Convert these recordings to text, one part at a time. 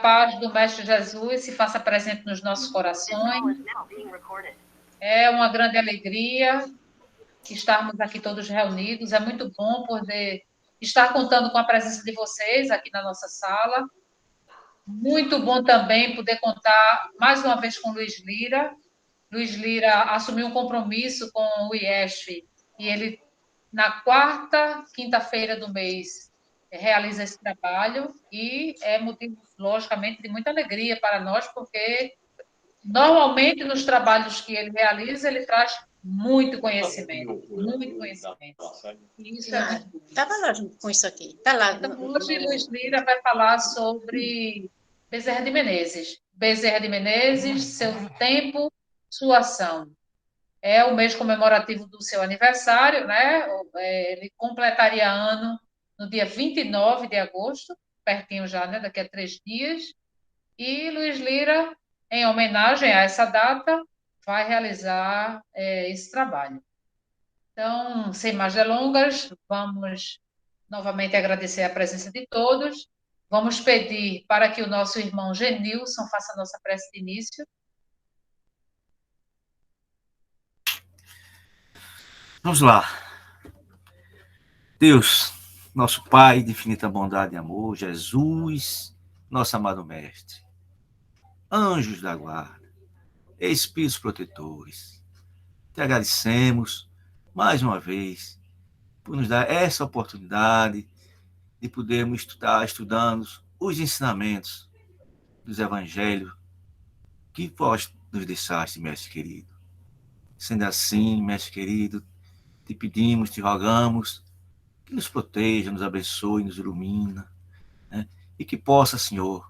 paz do Mestre Jesus se faça presente nos nossos corações. É uma grande alegria estarmos aqui todos reunidos. É muito bom poder estar contando com a presença de vocês aqui na nossa sala. Muito bom também poder contar mais uma vez com Luiz Lira. Luiz Lira assumiu um compromisso com o IESF e ele, na quarta quinta-feira do mês, realiza esse trabalho e é motivo, logicamente, de muita alegria para nós, porque normalmente nos trabalhos que ele realiza, ele traz muito conhecimento, muito conhecimento. E isso é muito bom. Estava lá junto com isso aqui. Tá lá. Então, hoje, Luiz Lira vai falar sobre Bezerra de Menezes. Bezerra de Menezes, seu tempo, sua ação. É o mês comemorativo do seu aniversário, né? Ele completaria ano no dia 29 de agosto, pertinho já, né? Daqui a 3 dias. E Luiz Lira, em homenagem a essa data, vai realizar esse trabalho. Então, sem mais delongas, vamos novamente agradecer a presença de todos. Vamos pedir para que o nosso irmão Genilson faça a nossa prece de início. Vamos lá. Deus, nosso Pai de infinita bondade e amor, Jesus, nosso amado Mestre, anjos da guarda, espíritos protetores, te agradecemos mais uma vez por nos dar essa oportunidade de podermos estar estudando os ensinamentos dos evangelhos que vós nos deixaste, Mestre querido. Sendo assim, Mestre querido, te pedimos, te rogamos que nos proteja, nos abençoe, nos ilumina, né? E que possa, Senhor,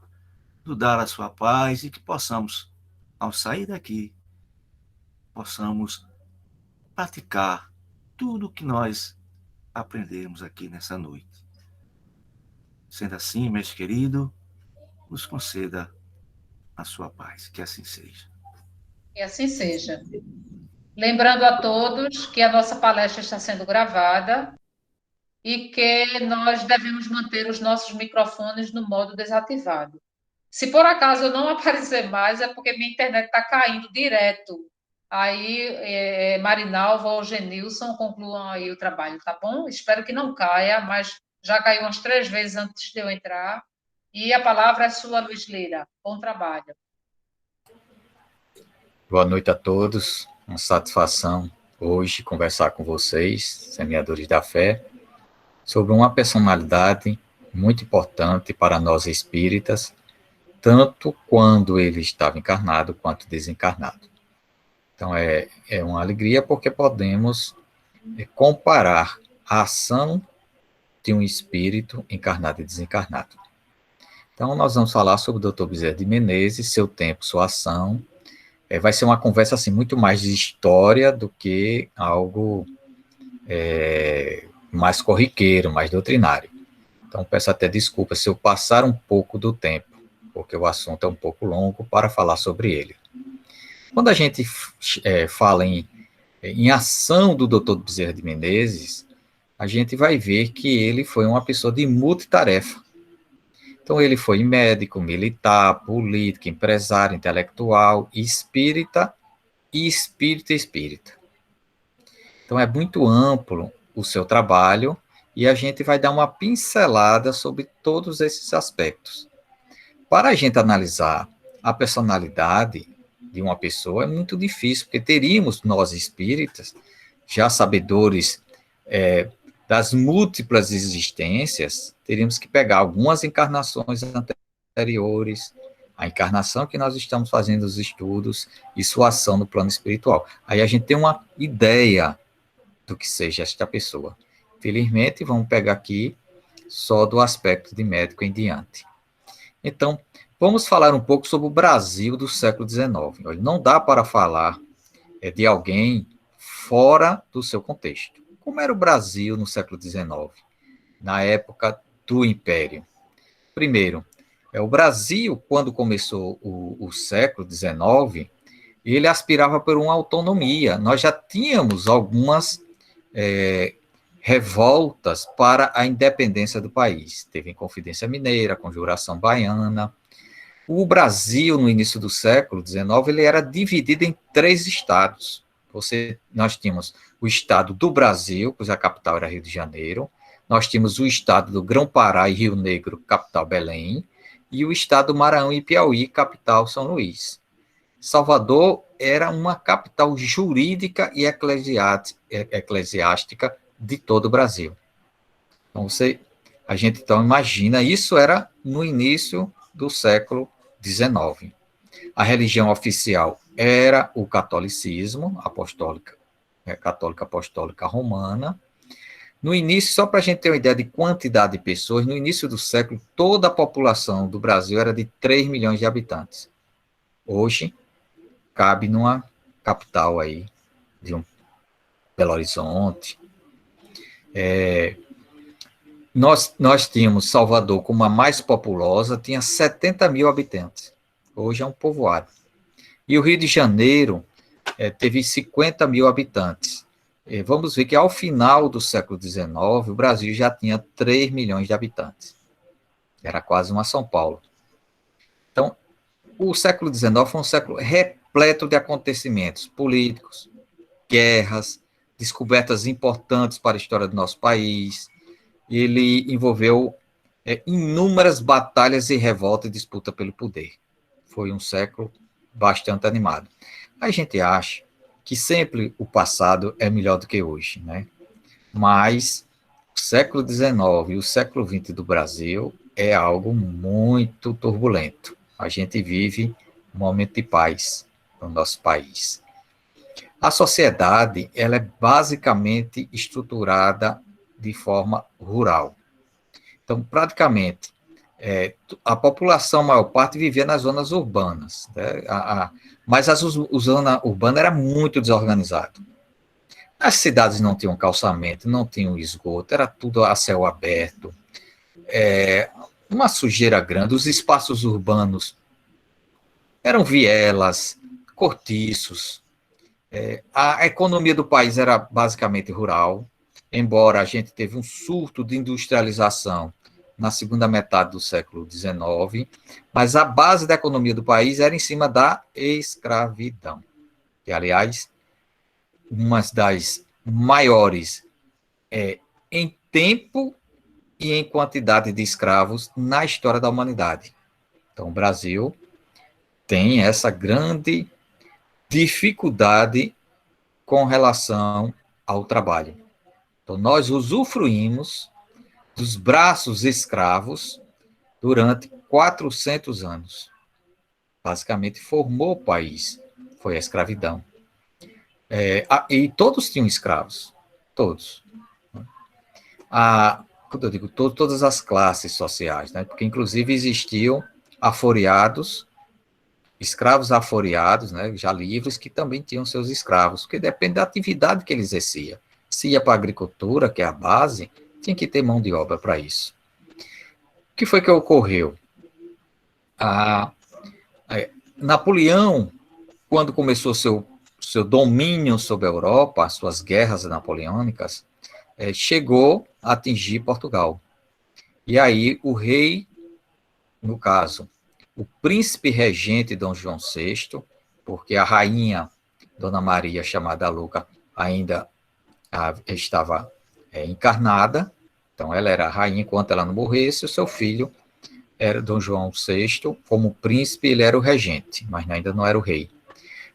nos dar a sua paz e que possamos, ao sair daqui, possamos praticar tudo o que nós aprendemos aqui nessa noite. Sendo assim, Mestre querido, nos conceda a sua paz, que assim seja. Que assim seja. Lembrando a todos que a nossa palestra está sendo gravada e que nós devemos manter os nossos microfones no modo desativado. Se por acaso eu não aparecer mais, é porque minha internet está caindo direto. Aí, Marinalva ou Genilson concluam aí o trabalho, tá bom? Espero que não caia, mas já caiu umas 3 vezes antes de eu entrar. E a palavra é sua, Luiz Lira. Bom trabalho. Boa noite a todos. Uma satisfação hoje conversar com vocês, semeadores da fé, sobre uma personalidade muito importante para nós espíritas, tanto quando ele estava encarnado quanto desencarnado. Então, é uma alegria porque podemos comparar a ação de um espírito encarnado e desencarnado. Então, nós vamos falar sobre o Dr. Bezerra de Menezes, seu tempo, sua ação. Vai ser uma conversa assim, muito mais de história do que algo mais corriqueiro, mais doutrinário. Então, peço até desculpa se eu passar um pouco do tempo, porque o assunto é um pouco longo para falar sobre ele. Quando a gente fala em ação do Dr. Bezerra de Menezes, a gente vai ver que ele foi uma pessoa de multitarefa. Então, ele foi médico, militar, político, empresário, intelectual, espírita e espírita. Então, é muito amplo o seu trabalho e a gente vai dar uma pincelada sobre todos esses aspectos. Para a gente analisar a personalidade de uma pessoa é muito difícil, porque teríamos, nós espíritas, já sabedores das múltiplas existências, teríamos que pegar algumas encarnações anteriores, a encarnação que nós estamos fazendo os estudos e sua ação no plano espiritual. Aí a gente tem uma ideia do que seja esta pessoa. Felizmente, vamos pegar aqui só do aspecto de médico em diante. Então, vamos falar um pouco sobre o Brasil do século XIX. Não dá para falar de alguém fora do seu contexto. Como era o Brasil no século XIX, na época do Império? Primeiro, o Brasil, quando começou o século XIX, ele aspirava por uma autonomia. Nós já tínhamos algumas revoltas para a independência do país. Teve a Inconfidência Mineira, a Conjuração Baiana, O Brasil, no início do século XIX, ele era dividido em 3 estados. Nós tínhamos o estado do Brasil, cuja capital era Rio de Janeiro, nós tínhamos o estado do Grão-Pará e Rio Negro, capital Belém, e o estado do Maranhão e Piauí, capital São Luís. Salvador era uma capital jurídica e eclesiástica de todo o Brasil. Então, a gente então imagina, isso era no início do século XIX. A religião oficial era o catolicismo católica apostólica romana. No início, só para a gente ter uma ideia de quantidade de pessoas, no início do século, toda a população do Brasil era de 3 milhões de habitantes. Hoje, cabe numa capital aí, de Belo Horizonte. Nós tínhamos Salvador como a mais populosa, tinha 70 mil habitantes. Hoje é um povoado. E o Rio de Janeiro teve 50 mil habitantes. Vamos ver que ao final do século XIX, o Brasil já tinha 3 milhões de habitantes. Era quase uma São Paulo. Então, o século XIX foi um século repleto de acontecimentos políticos, guerras, descobertas importantes para a história do nosso país. Ele envolveu inúmeras batalhas e revolta e disputa pelo poder. Foi um século bastante animado. A gente acha que sempre o passado é melhor do que hoje, né? Mas o século XIX e o século XX do Brasil é algo muito turbulento. A gente vive um momento de paz no nosso país. A sociedade, ela é basicamente estruturada de forma rural. Então, praticamente, a população, a maior parte, vivia nas zonas urbanas, né? Mas a zona urbana era muito desorganizada. As cidades não tinham calçamento, não tinham esgoto, era tudo a céu aberto, uma sujeira grande, os espaços urbanos eram vielas, cortiços, a economia do país era basicamente rural, embora a gente teve um surto de industrialização na segunda metade do século XIX, mas a base da economia do país era em cima da escravidão, que, aliás, uma das maiores em tempo e em quantidade de escravos na história da humanidade. Então, o Brasil tem essa grande dificuldade com relação ao trabalho. Então, nós usufruímos dos braços escravos durante 400 anos. Basicamente, formou o país, foi a escravidão. E todos tinham escravos, todos. Quando eu digo todas as classes sociais, né? Porque, inclusive, existiam aforeados, escravos aforeados, né? Já livres, que também tinham seus escravos, porque depende da atividade que ele exercia. Se ia para a agricultura, que é a base, tinha que ter mão de obra para isso. O que foi que ocorreu? Napoleão, quando começou seu domínio sobre a Europa, as suas guerras napoleônicas, chegou a atingir Portugal. E aí o rei, no caso, o príncipe regente Dom João VI, porque a rainha Dona Maria, chamada Louca, ainda estava encarnada, então ela era a rainha enquanto ela não morresse, o seu filho era Dom João VI, como príncipe ele era o regente, mas ainda não era o rei.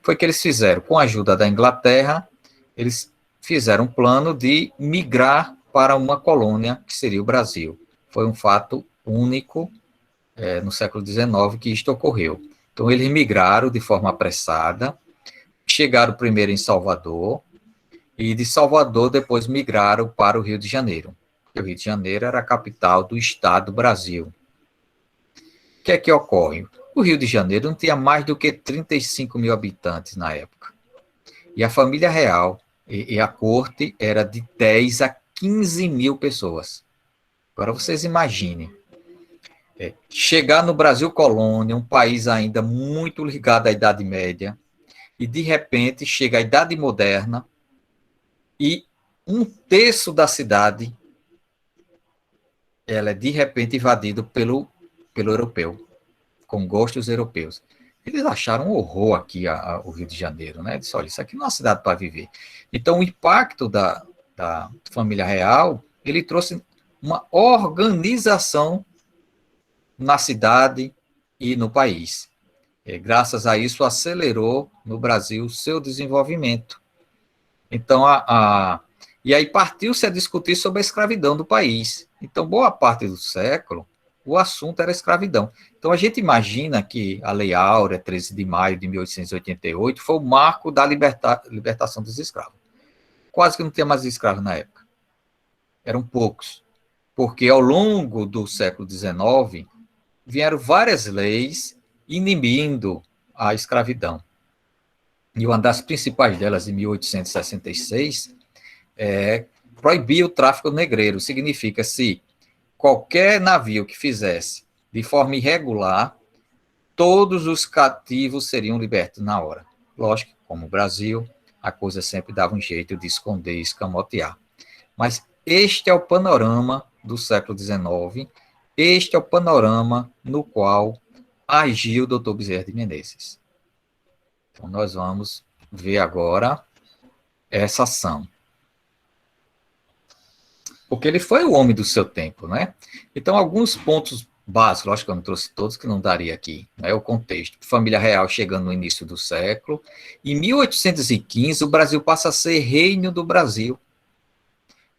Foi que eles fizeram, com a ajuda da Inglaterra, eles fizeram um plano de migrar para uma colônia, que seria o Brasil. Foi um fato único no século XIX que isto ocorreu. Então, eles migraram de forma apressada, chegaram primeiro em Salvador, e de Salvador depois migraram para o Rio de Janeiro. O Rio de Janeiro era a capital do estado do Brasil. O que é que ocorre? O Rio de Janeiro não tinha mais do que 35 mil habitantes na época. E a família real e a corte era de 10 a 15 mil pessoas. Agora vocês imaginem, chegar no Brasil colônia, um país ainda muito ligado à Idade Média, e de repente chega a Idade Moderna, e um terço da cidade ela é de repente invadido pelo europeu. com gostos europeus. Eles acharam um horror aqui o Rio de Janeiro, né? Disse, olha, isso aqui não é uma cidade para viver. Então, o impacto da família real, ele trouxe uma organização na cidade e no país. E, graças a isso, acelerou no Brasil o seu desenvolvimento. Então, e aí partiu-se a discutir sobre a escravidão do país. Então, boa parte do século, o assunto era a escravidão. Então, a gente imagina que a Lei Áurea, 13 de maio de 1888, foi o marco da libertação dos escravos. Quase que não tinha mais escravos na época. Eram poucos. Porque, ao longo do século XIX, vieram várias leis inibindo a escravidão. E uma das principais delas, em 1866, proibia o tráfico negreiro. Significa, se qualquer navio que fizesse de forma irregular, todos os cativos seriam libertos na hora. Lógico, como o Brasil, a coisa sempre dava um jeito de esconder e escamotear. Mas este é o panorama do século XIX, este é o panorama no qual agiu o doutor Bezerra de Menezes. Então, nós vamos ver agora essa ação. Porque ele foi o homem do seu tempo, né? Então, alguns pontos básicos, lógico que eu não trouxe todos, que não daria aqui, né? O contexto. Família real chegando no início do século. Em 1815, o Brasil passa a ser Reino do Brasil,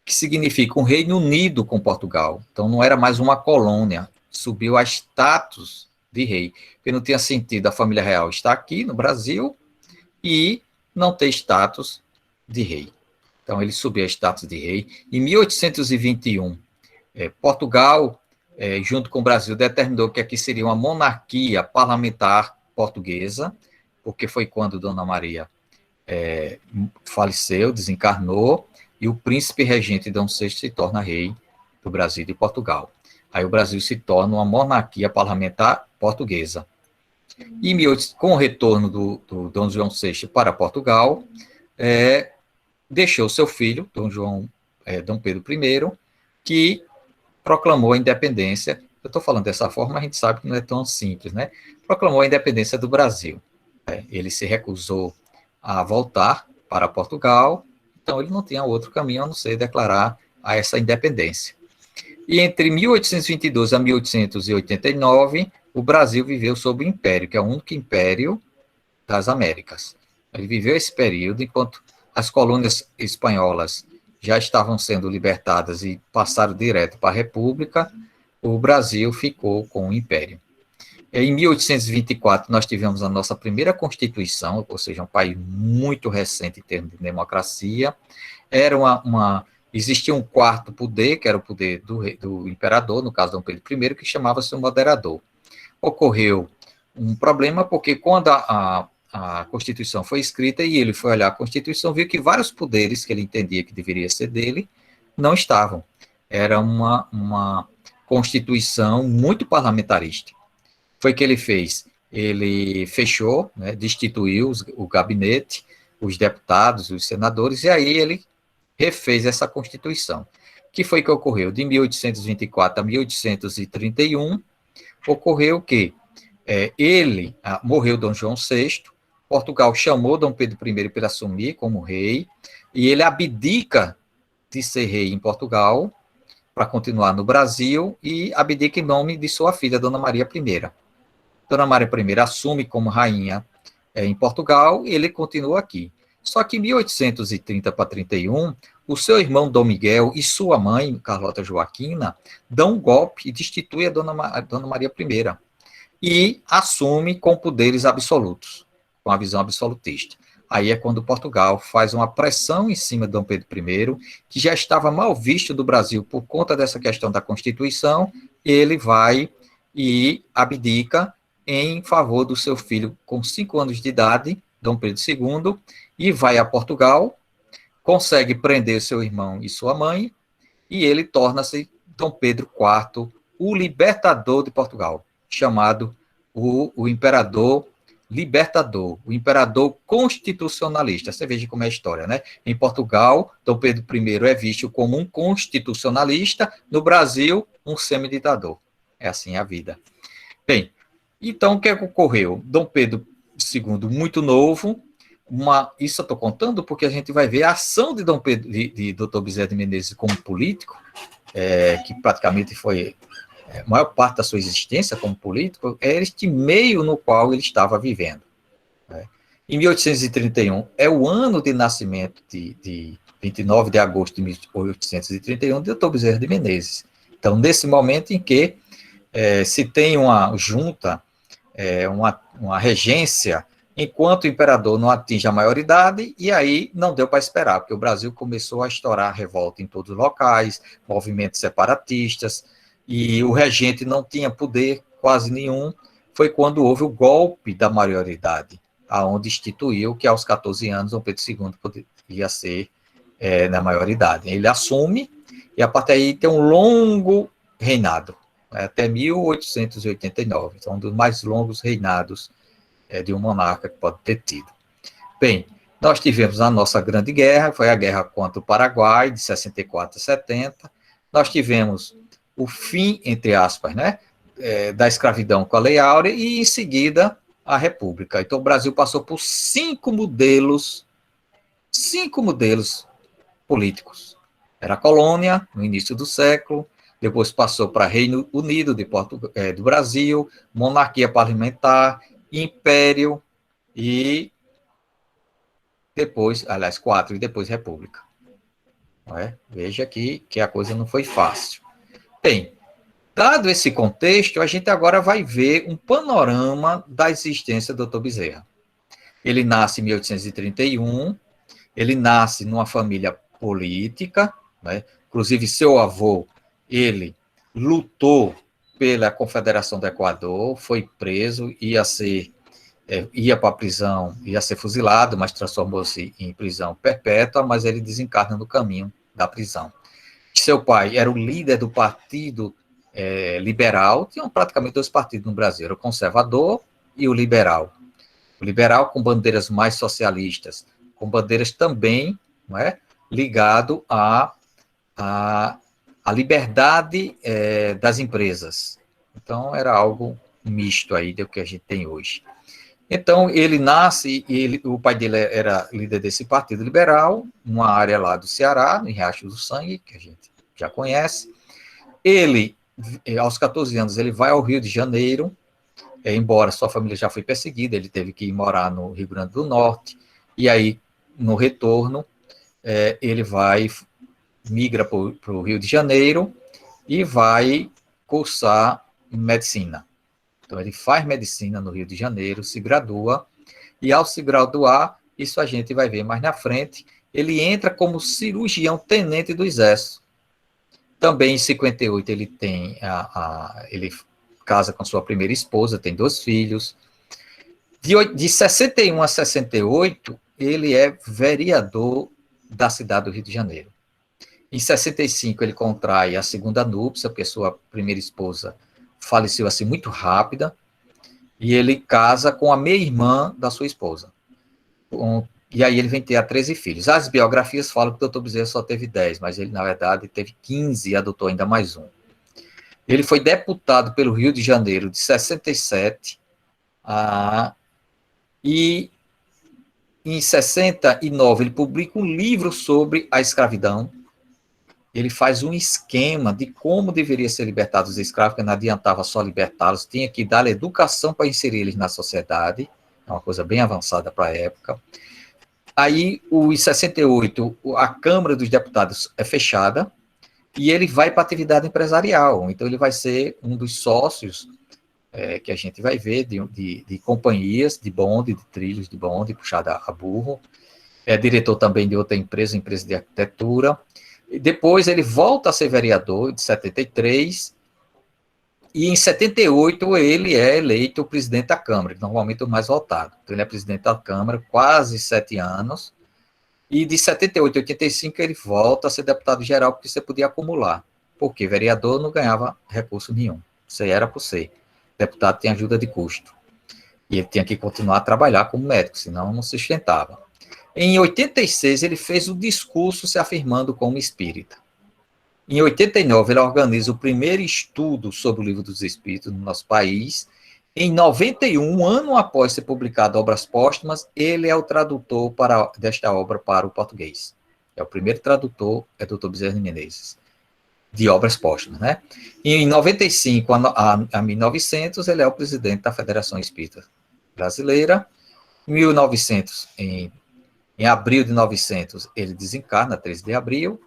que significa um reino unido com Portugal. Então, não era mais uma colônia, subiu a status de rei, porque não tinha sentido a família real estar aqui no Brasil e não ter status de rei. Então, ele subiu a status de rei. Em 1821, Portugal, junto com o Brasil, determinou que aqui seria uma monarquia parlamentar portuguesa, porque foi quando Dona Maria faleceu, desencarnou, e o príncipe regente Dom VI se torna rei do Brasil e de Portugal. Aí o Brasil se torna uma monarquia parlamentar portuguesa. E com o retorno do Dom João VI para Portugal, deixou seu filho, Dom Pedro I, que proclamou a independência. Eu estou falando dessa forma, a gente sabe que não é tão simples, né? Proclamou a independência do Brasil. Ele se recusou a voltar para Portugal, então ele não tinha outro caminho a não ser declarar a essa independência. E entre 1822 a 1889, o Brasil viveu sob o Império, que é o único império das Américas. Ele viveu esse período, enquanto as colônias espanholas já estavam sendo libertadas e passaram direto para a República, o Brasil ficou com o Império. Em 1824, nós tivemos a nossa primeira Constituição, ou seja, um país muito recente em termos de democracia. Existia um quarto poder, que era o poder do imperador, no caso de Dom Pedro I, que chamava-se o moderador. Ocorreu um problema, porque quando a Constituição foi escrita e ele foi olhar a Constituição, viu que vários poderes que ele entendia que deveria ser dele não estavam. Era uma Constituição muito parlamentarista. Foi o que ele fez. Ele fechou, né, destituiu o gabinete, os deputados, os senadores, e aí ele refez essa Constituição. Que foi que ocorreu? De 1824 a 1831, ocorreu que morreu Dom João VI, Portugal chamou Dom Pedro I para assumir como rei, e ele abdica de ser rei em Portugal, para continuar no Brasil, e abdica em nome de sua filha, Dona Maria I. Dona Maria I assume como rainha em Portugal, e ele continua aqui. Só que em 1830 para 31, o seu irmão Dom Miguel e sua mãe, Carlota Joaquina, dão um golpe e destituem a Dona Maria I, e assume com poderes absolutos, com a visão absolutista. Aí é quando Portugal faz uma pressão em cima de Dom Pedro I, que já estava mal visto do Brasil por conta dessa questão da Constituição, ele vai e abdica em favor do seu filho com 5 anos de idade, Dom Pedro II, e vai a Portugal, consegue prender seu irmão e sua mãe, e ele torna-se Dom Pedro IV, o libertador de Portugal, chamado o imperador libertador, o imperador constitucionalista. Você veja como é a história, né? Em Portugal, Dom Pedro I é visto como um constitucionalista, no Brasil, um semiditador. É assim a vida. Bem, Então, o que é que ocorreu? Dom Pedro II, muito novo, isso eu estou contando porque a gente vai ver a ação de Dom Pedro, de Dr. Bezerra de Menezes como político, que praticamente foi a maior parte da sua existência como político, é este meio no qual ele estava vivendo. Né? Em 1831, é o ano de nascimento de 29 de agosto de 1831, de Dr. Bezerra de Menezes. Então, nesse momento em que se tem uma junta, uma regência, enquanto o imperador não atinge a maioridade, e aí não deu para esperar, porque o Brasil começou a estourar revolta em todos os locais, movimentos separatistas, e o regente não tinha poder quase nenhum. Foi quando houve o golpe da maioridade, aonde instituiu que aos 14 anos Dom Pedro II poderia ser na maioridade. Ele assume, e a partir daí tem um longo reinado, até 1889, então um dos mais longos reinados de um monarca que pode ter tido. Bem, nós tivemos a nossa grande guerra, foi a guerra contra o Paraguai, de 64 a 70, nós tivemos o fim, entre aspas, né, da escravidão com a Lei Áurea, e em seguida a República. Então o Brasil passou por 5 modelos políticos. Era colônia, no início do século, depois passou para Reino Unido do Brasil, monarquia parlamentar, império e depois, aliás, 4, e depois república. Não é? Veja aqui que a coisa não foi fácil. Bem, dado esse contexto, a gente agora vai ver um panorama da existência do Dr. Bezerra. Ele nasce em 1831, ele nasce numa família política, né? Inclusive seu avô, ele lutou pela Confederação do Equador, foi preso, ia para a prisão, ia ser fuzilado, mas transformou-se em prisão perpétua, mas ele desencarna no caminho da prisão. Seu pai era o líder do Partido Liberal, tinham praticamente 2 partidos no Brasil, era o Conservador e o Liberal. O Liberal com bandeiras mais socialistas, com bandeiras também, não é, ligado à liberdade das empresas. Então, era algo misto aí do que a gente tem hoje. Então, ele nasce, o pai dele era líder desse Partido Liberal, numa área lá do Ceará, em Riacho do Sangue, que a gente já conhece. Ele, aos 14 anos, ele vai ao Rio de Janeiro, embora sua família já foi perseguida, ele teve que ir morar no Rio Grande do Norte, e aí, no retorno, ele migra para o Rio de Janeiro e vai cursar medicina. Então, ele faz medicina no Rio de Janeiro, se gradua, e ao se graduar, isso a gente vai ver mais na frente, ele entra como cirurgião tenente do Exército. Também em 58 ele ele casa com sua primeira esposa, tem 2 filhos. De 61 a 68, ele é vereador da cidade do Rio de Janeiro. Em 65, ele contrai a segunda núpcia, porque sua primeira esposa faleceu assim muito rápida, e ele casa com a meia-irmã da sua esposa. E aí ele vem ter 13 filhos. As biografias falam que o Dr. Bezerra só teve 10, mas ele, na verdade, teve 15 e adotou ainda mais um. Ele foi deputado pelo Rio de Janeiro de 67 e em 69 ele publica um livro sobre a escravidão. Ele faz um esquema de como deveria ser libertados os escravos, porque não adiantava só libertá-los, tinha que dar educação para inserir eles na sociedade, é uma coisa bem avançada para a época. Aí, em 68, a Câmara dos Deputados é fechada, e ele vai para a atividade empresarial, então ele vai ser um dos sócios, que a gente vai ver, de companhias, de bonde, de trilhos de bonde, puxada a burro, é diretor também de outra empresa de arquitetura. E depois ele volta a ser vereador, de 73, e em 78 ele é eleito o presidente da Câmara, normalmente o mais votado. Então ele é presidente da Câmara, quase 7 anos, e de 78 a 85 ele volta a ser deputado geral, porque você podia acumular, porque vereador não ganhava recurso nenhum, você era por ser. Deputado tem ajuda de custo, e ele tinha que continuar a trabalhar como médico, senão não se sustentava. Em 86, ele fez um discurso se afirmando como espírita. Em 89, ele organiza o primeiro estudo sobre o Livro dos Espíritos no nosso país, Em 91, um ano após ser publicado Obras Póstumas, ele é o tradutor desta obra para o português. É o primeiro tradutor, é Dr. Bezerra de Menezes, de Obras Póstumas, né? E em 95 a 1900, ele é o presidente da Federação Espírita Brasileira. Em 1900, em abril de 900, ele desencarna, 13 de abril,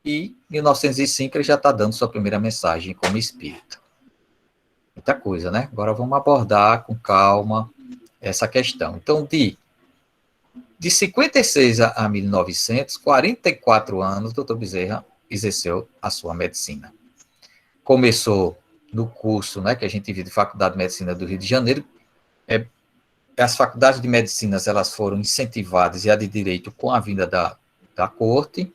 e em 1905 ele já está dando sua primeira mensagem como espírita. Muita coisa, né? Agora vamos abordar com calma essa questão. Então, de 56 a 1900, 44 anos, o Dr. Bezerra exerceu a sua medicina. Começou no curso, né, que a gente viu de Faculdade de Medicina do Rio de Janeiro. As faculdades de medicina, elas foram incentivadas, e a de direito com a vinda da corte.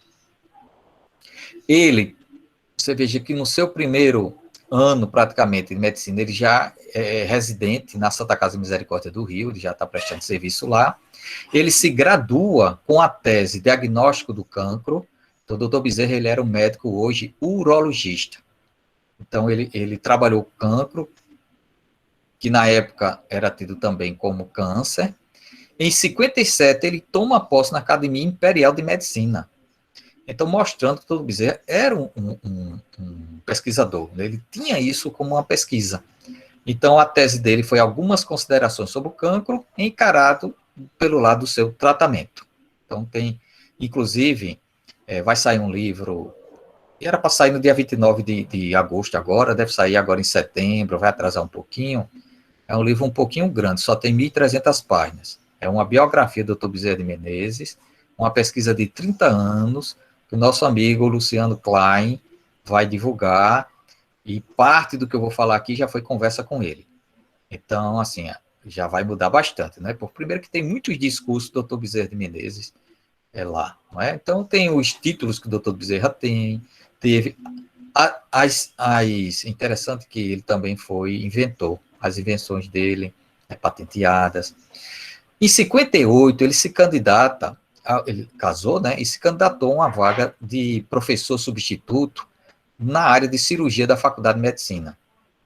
Você veja que no seu primeiro ano, praticamente, de medicina, ele já é residente na Santa Casa de Misericórdia do Rio, ele já está prestando serviço lá. Ele se gradua com a tese Diagnóstico do Cancro. Então, o doutor Bezerra, ele era um médico hoje urologista. Então, ele trabalhou cancro, que na época era tido também como câncer. Em 57, ele toma posse na Academia Imperial de Medicina. Então, mostrando que o doutor Bezerra era um pesquisador, né? Ele tinha isso como uma pesquisa. Então, a tese dele foi algumas considerações sobre o cancro, encarado pelo lado do seu tratamento. Então, inclusive, vai sair um livro, era para sair no dia 29 de agosto agora, deve sair agora em setembro, vai atrasar um pouquinho. É um livro um pouquinho grande, só tem 1.300 páginas. É uma biografia do Dr. Bezerra de Menezes, uma pesquisa de 30 anos, que o nosso amigo Luciano Klein vai divulgar, e parte do que eu vou falar aqui já foi conversa com ele. Então, assim, já vai mudar bastante, né? Por primeiro que tem muitos discursos do Dr. Bezerra de Menezes lá, não é? Então, tem os títulos que o Dr. Bezerra teve interessante que ele também inventou as invenções dele, patenteadas. Em 58, ele se candidata, ele casou, né, e se candidatou a uma vaga de professor substituto na área de cirurgia da Faculdade de Medicina.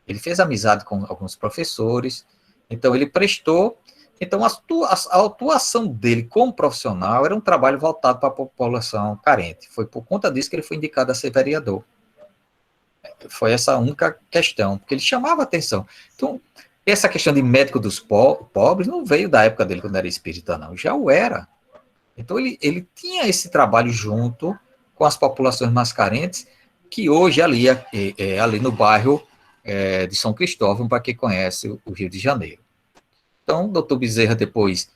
Ele fez amizade com alguns professores, então ele prestou. Então, a atuação dele como profissional era um trabalho voltado para a população carente. Foi por conta disso que ele foi indicado a ser vereador. Foi essa a única questão, porque ele chamava atenção. Então, essa questão de médico dos pobres não veio da época dele, quando era espírita, não. Já o era. Então, ele tinha esse trabalho junto com as populações mais carentes, que hoje ali no bairro de São Cristóvão, para quem conhece o Rio de Janeiro. Então, o doutor Bezerra, depois,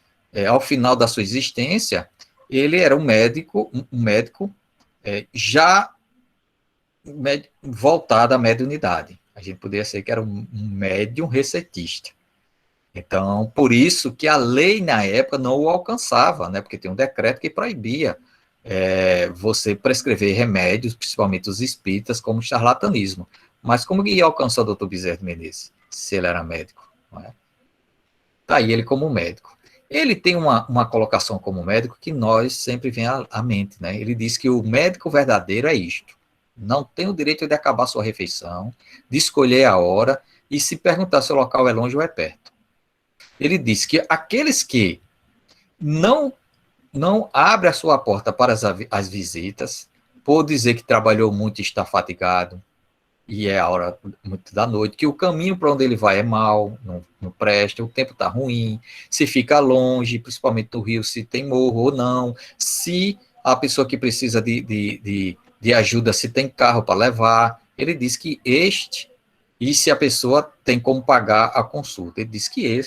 ao final da sua existência, ele era um médico já voltado à mediunidade. A gente poderia ser que era um médium recetista. Então, por isso que a lei, na época, não o alcançava, né? Porque tem um decreto que proibia você prescrever remédios, principalmente os espíritas, como charlatanismo. Mas como que ia alcançar o doutor Bezerra de Menezes, se ele era médico? Não é? Tá aí ele como médico. Ele tem uma colocação como médico que nós sempre vem à mente, né? Ele diz que o médico verdadeiro é isto: não tem o direito de acabar sua refeição, de escolher a hora e se perguntar se o local é longe ou é perto. Ele diz que aqueles que não abrem a sua porta para as visitas, por dizer que trabalhou muito e está fatigado, e é a hora muito da noite, que o caminho para onde ele vai é mau, não presta, o tempo está ruim, se fica longe, principalmente do Rio, se tem morro ou não, se a pessoa que precisa de ajuda, se tem carro para levar. Ele diz que e se a pessoa tem como pagar a consulta. Ele diz que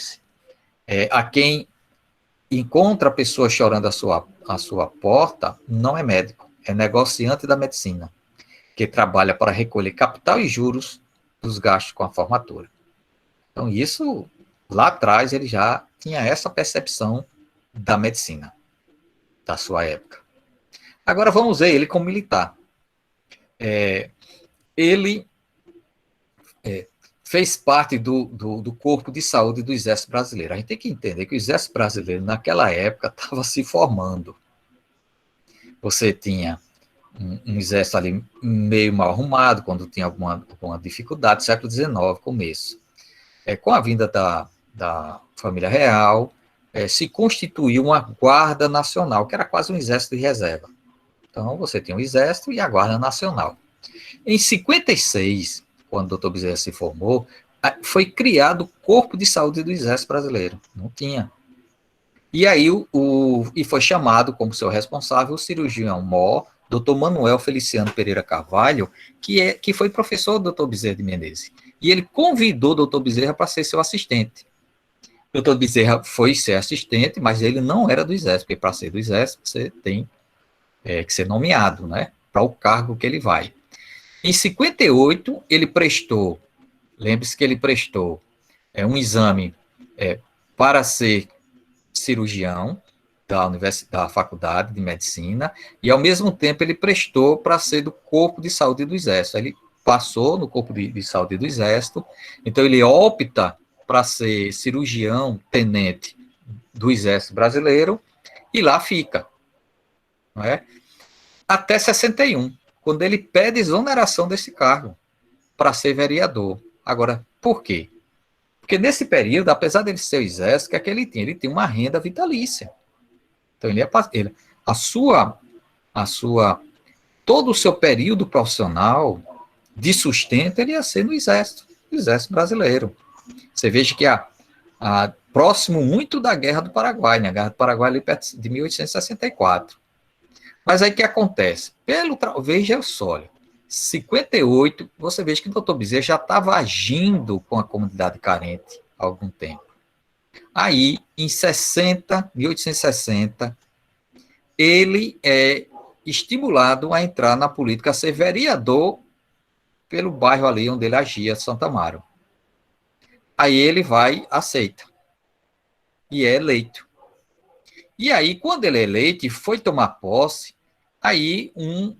a quem encontra a pessoa chorando à sua porta, não é médico, é negociante da medicina, que trabalha para recolher capital e juros dos gastos com a formatura. Então, isso, lá atrás, ele já tinha essa percepção da medicina, da sua época. Agora, vamos ver ele como militar. Ele fez parte do corpo de saúde do Exército Brasileiro. A gente tem que entender que o Exército Brasileiro, naquela época, estava se formando. Você tinha um exército ali meio mal arrumado, quando tinha alguma dificuldade, século XIX, começo. Com a vinda da família real, se constituiu uma guarda nacional, que era quase um exército de reserva. Então, você tinha o exército e a guarda nacional. Em 56, quando o doutor Bezerra se formou, foi criado o Corpo de Saúde do Exército Brasileiro. Não tinha. E aí e foi chamado como seu responsável o cirurgião-mor, doutor Manuel Feliciano Pereira Carvalho, que foi professor do doutor Bezerra de Menezes. E ele convidou o doutor Bezerra para ser seu assistente. O doutor Bezerra foi ser assistente, mas ele não era do Exército, porque para ser do Exército você tem que ser nomeado, né, para o cargo que ele vai. Em 58, ele prestou, lembre-se que ele prestou um exame para ser cirurgião da Faculdade de Medicina, e ao mesmo tempo ele prestou para ser do Corpo de Saúde do Exército. Ele passou no Corpo de Saúde do Exército, então ele opta para ser cirurgião tenente do Exército Brasileiro, e lá fica, não é? Até 61, quando ele pede exoneração desse cargo para ser vereador. Agora, por quê? Porque nesse período, apesar dele ser o exército, que é que ele tinha? Ele tinha uma renda vitalícia. Então, todo o seu período profissional de sustento, ele ia ser no exército brasileiro. Você veja que próximo muito da Guerra do Paraguai, né? A Guerra do Paraguai ali perto de 1864. Mas aí o que acontece? Veja só, 58, você veja que o doutor Bezerra já estava agindo com a comunidade carente há algum tempo. Aí, em 1860, ele é estimulado a entrar na política, a ser vereador pelo bairro ali onde ele agia, Santa Amaro. Aí ele aceita, e é eleito. E aí, quando ele é eleito e foi tomar posse, aí um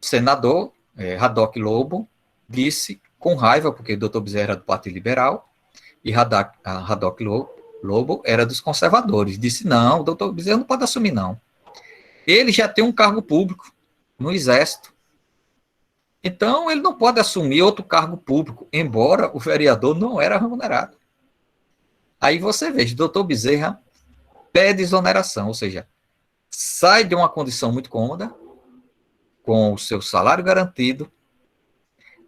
senador, Radoc Lobo, disse, com raiva, porque o doutor Bezerra era do Partido Liberal, e Radoc Lobo era dos conservadores, disse, não, o doutor Bezerra não pode assumir, não. Ele já tem um cargo público no Exército. Então, ele não pode assumir outro cargo público, embora o vereador não era remunerado. Aí você veja, o doutor Bezerra pede exoneração, ou seja, sai de uma condição muito cômoda, com o seu salário garantido,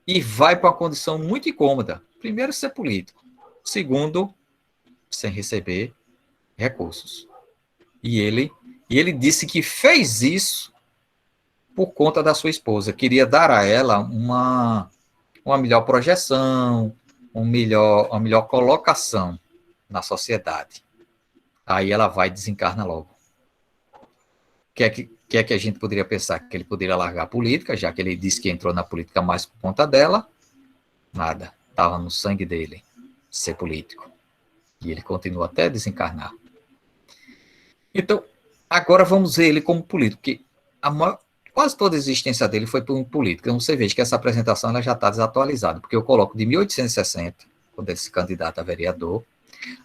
e vai para uma condição muito incômoda. Primeiro, ser político. Segundo, sem receber recursos. E ele disse que fez isso por conta da sua esposa. Queria dar a ela uma melhor projeção, uma melhor colocação na sociedade. Aí ela vai e desencarna logo. O que é que a gente poderia pensar? Que ele poderia largar a política, já que ele disse que entrou na política mais por conta dela? Nada. Estava no sangue dele ser político. E ele continua até desencarnar. Então, agora vamos ver ele como político, porque quase toda a existência dele foi por política. Então, você veja que essa apresentação ela já está desatualizada, porque eu coloco de 1860, quando ele se candidata a vereador,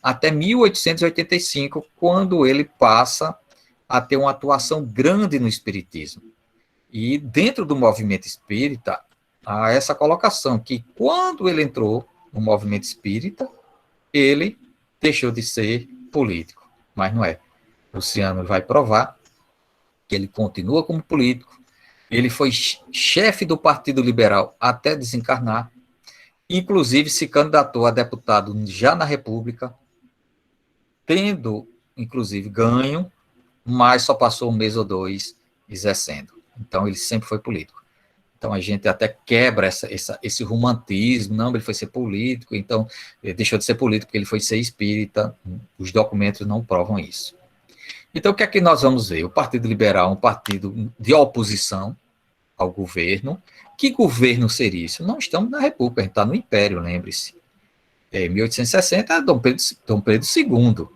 até 1885, quando ele passa a ter uma atuação grande no espiritismo. E dentro do movimento espírita, há essa colocação, que quando ele entrou no movimento espírita, ele deixou de ser político, mas não é. Luciano vai provar que ele continua como político, ele foi chefe do Partido Liberal até desencarnar, inclusive se candidatou a deputado já na República, tendo, inclusive, ganho, mas só passou um mês ou dois exercendo. Então, ele sempre foi político. Então, a gente até quebra esse romantismo, não, ele foi ser político, então, ele deixou de ser político porque ele foi ser espírita, os documentos não provam isso. Então, o que é que nós vamos ver? O Partido Liberal é um partido de oposição ao governo. Que governo seria isso? Não estamos na República, a gente está no Império, lembre-se. Em 1860, Dom Pedro II.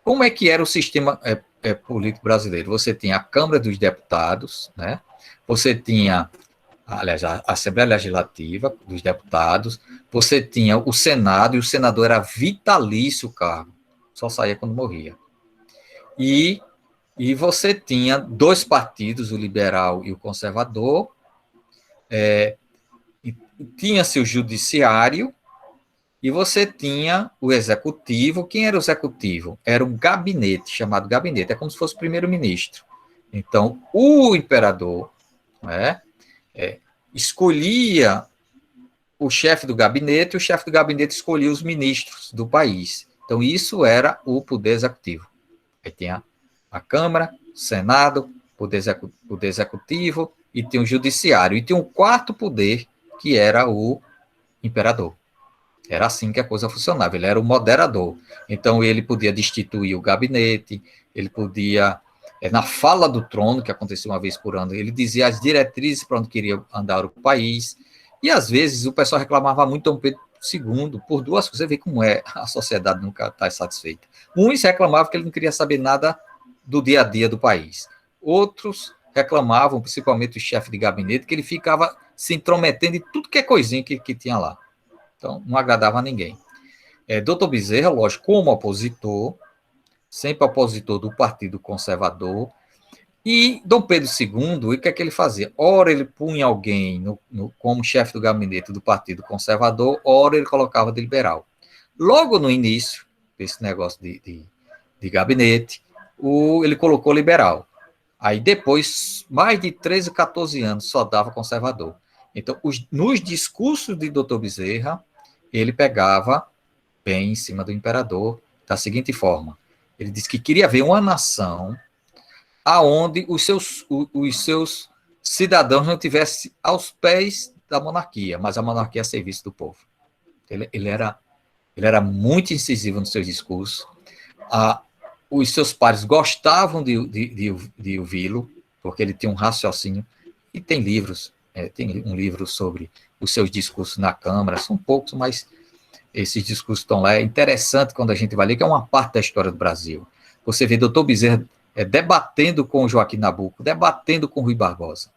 Como é que era o sistema político brasileiro? Você tinha a Câmara dos Deputados, né? Você tinha, aliás, a Assembleia Legislativa dos Deputados, você tinha o Senado, e o senador era vitalício o cargo, só saía quando morria. E você tinha dois partidos, o liberal e o conservador, tinha-se o judiciário, e você tinha o executivo. Quem era o executivo? Era um gabinete, chamado gabinete, é como se fosse o primeiro-ministro. Então, o imperador, né, escolhia o chefe do gabinete, e o chefe do gabinete escolhia os ministros do país. Então, isso era o poder executivo. Aí tinha a Câmara, o Senado, poder executivo, e tinha o judiciário. E tinha um quarto poder, que era o imperador. Era assim que a coisa funcionava, ele era o moderador. Então, ele podia destituir o gabinete, ele podia, na fala do trono, que acontecia uma vez por ano, ele dizia as diretrizes para onde queria andar o país, e às vezes o pessoal reclamava muito Dom Pedro II, por duas coisas. Você vê como é, a sociedade nunca está satisfeita. Uns reclamavam que ele não queria saber nada do dia a dia do país. Outros reclamavam, principalmente o chefe de gabinete, que ele ficava se intrometendo em tudo que é coisinha que tinha lá. Então, não agradava a ninguém. Doutor Bezerra, lógico, como opositor, sempre opositor do Partido Conservador, e Dom Pedro II, o que é que ele fazia? Ora ele punha alguém como chefe do gabinete do Partido Conservador, ora ele colocava de liberal. Logo no início desse negócio de gabinete, ele colocou liberal. Aí depois, mais de 13, 14 anos, só dava conservador. Então, nos discursos de Dr. Bezerra, ele pegava bem em cima do imperador da seguinte forma: ele disse que queria ver uma nação aonde os seus cidadãos não estivessem aos pés da monarquia, mas a monarquia a serviço do povo. Ele era muito incisivo nos seus discursos. Os seus pares gostavam de ouvi-lo, porque ele tinha um raciocínio, e tem livros, tem um livro sobre os seus discursos na Câmara, são poucos, mas esses discursos estão lá. É interessante quando a gente vai ler, que é uma parte da história do Brasil. Você vê Dr. Bezerra debatendo com Joaquim Nabuco, debatendo com Rui Barbosa.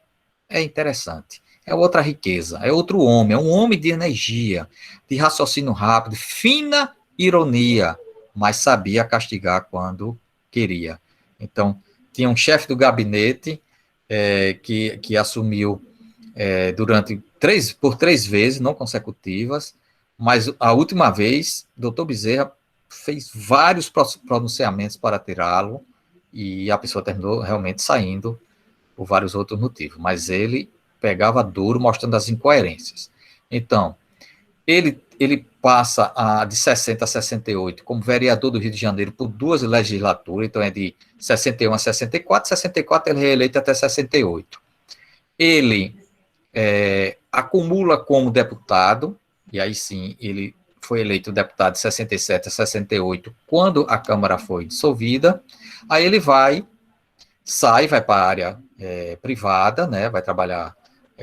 É interessante. É outra riqueza, é outro homem, é um homem de energia, de raciocínio rápido, fina ironia, mas sabia castigar quando queria. Então, tinha um chefe do gabinete que assumiu por três vezes, não consecutivas, mas a última vez, Dr. Bezerra fez vários pronunciamentos para tirá-lo, e a pessoa terminou realmente saindo por vários outros motivos, mas ele pegava duro, mostrando as incoerências. Então, ele passa de 60 a 68 como vereador do Rio de Janeiro por duas legislaturas, então é de 61 a 64, 64 ele é reeleito até 68. Ele acumula como deputado, e aí sim, ele foi eleito deputado de 67 a 68, quando a Câmara foi dissolvida. Aí ele vai para a área privada, né, vai trabalhar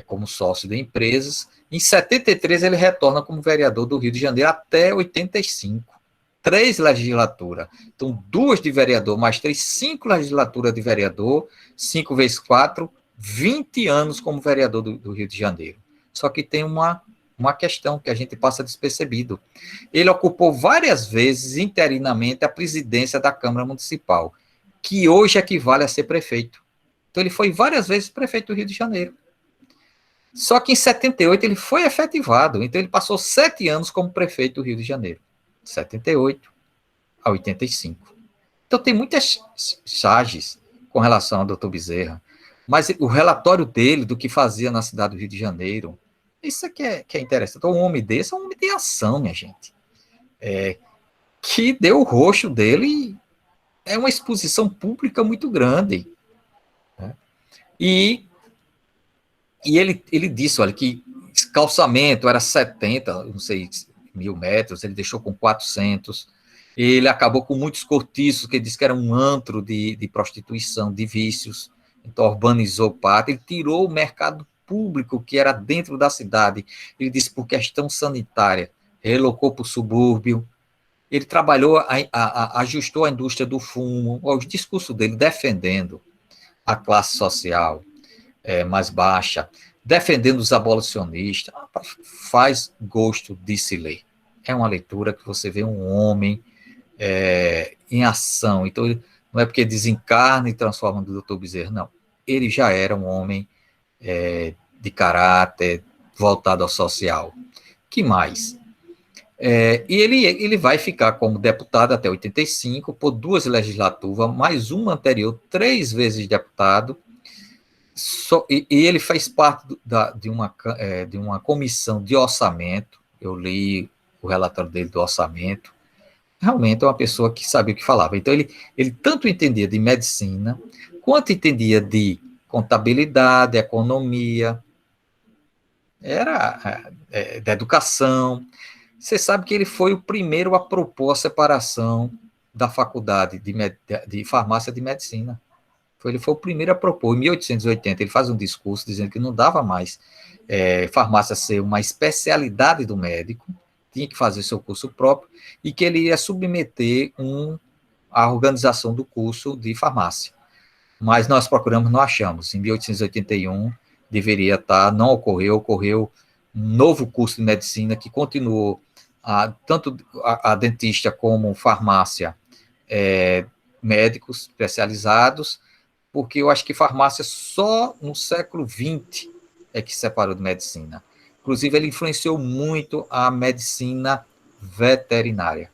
como sócio de empresas. Em 73, ele retorna como vereador do Rio de Janeiro até 85. 3 legislaturas. Então, 2 de vereador, mais 3, 5 legislaturas de vereador, 5 vezes 4, 20 anos como vereador do Rio de Janeiro. Só que tem uma questão que a gente passa despercebido. Ele ocupou várias vezes, interinamente, a presidência da Câmara Municipal, que hoje equivale a ser prefeito. Então, ele foi várias vezes prefeito do Rio de Janeiro. Só que em 78 ele foi efetivado, então ele passou 7 anos como prefeito do Rio de Janeiro, de 78 a 85. Então tem muitas charges com relação ao Dr. Bezerra, mas o relatório dele do que fazia na cidade do Rio de Janeiro, isso é que é interessante. Então um homem desse é um homem de ação, minha gente, que deu o rosto dele, é uma exposição pública muito grande, né? E ele disse, olha, que calçamento era 70, não sei, 1.000 metros, ele deixou com 400, ele acabou com muitos cortiços, que ele disse que era um antro de prostituição, de vícios, então urbanizou parte, ele tirou o mercado público que era dentro da cidade, ele disse por questão sanitária, relocou para o subúrbio, ele trabalhou, ajustou a indústria do fumo, o discurso dele defendendo a classe social mais baixa, defendendo os abolicionistas, faz gosto de se ler. É uma leitura que você vê um homem em ação. Então, não é porque desencarna e transforma no Dr. Bezerra, não. Ele já era um homem de caráter, voltado ao social. Que mais? E ele vai ficar como deputado até 85, por 2 legislaturas, mais uma anterior, 3 vezes deputado. E ele faz parte de uma comissão de orçamento. Eu li o relatório dele do orçamento. Realmente é uma pessoa que sabia o que falava. Então, ele tanto entendia de medicina, quanto entendia de contabilidade, economia, da educação. Você sabe que ele foi o primeiro a propor a separação da faculdade de farmácia de medicina. Ele foi o primeiro a propor. Em 1880, ele faz um discurso dizendo que não dava mais farmácia ser uma especialidade do médico, tinha que fazer seu curso próprio, e que ele ia submeter a organização do curso de farmácia. Mas nós procuramos, não achamos. Em 1881, deveria estar, não ocorreu um novo curso de medicina que continuou, tanto a dentista como farmácia, médicos especializados, porque eu acho que farmácia só no século XX é que se separou de medicina. Inclusive, ele influenciou muito a medicina veterinária.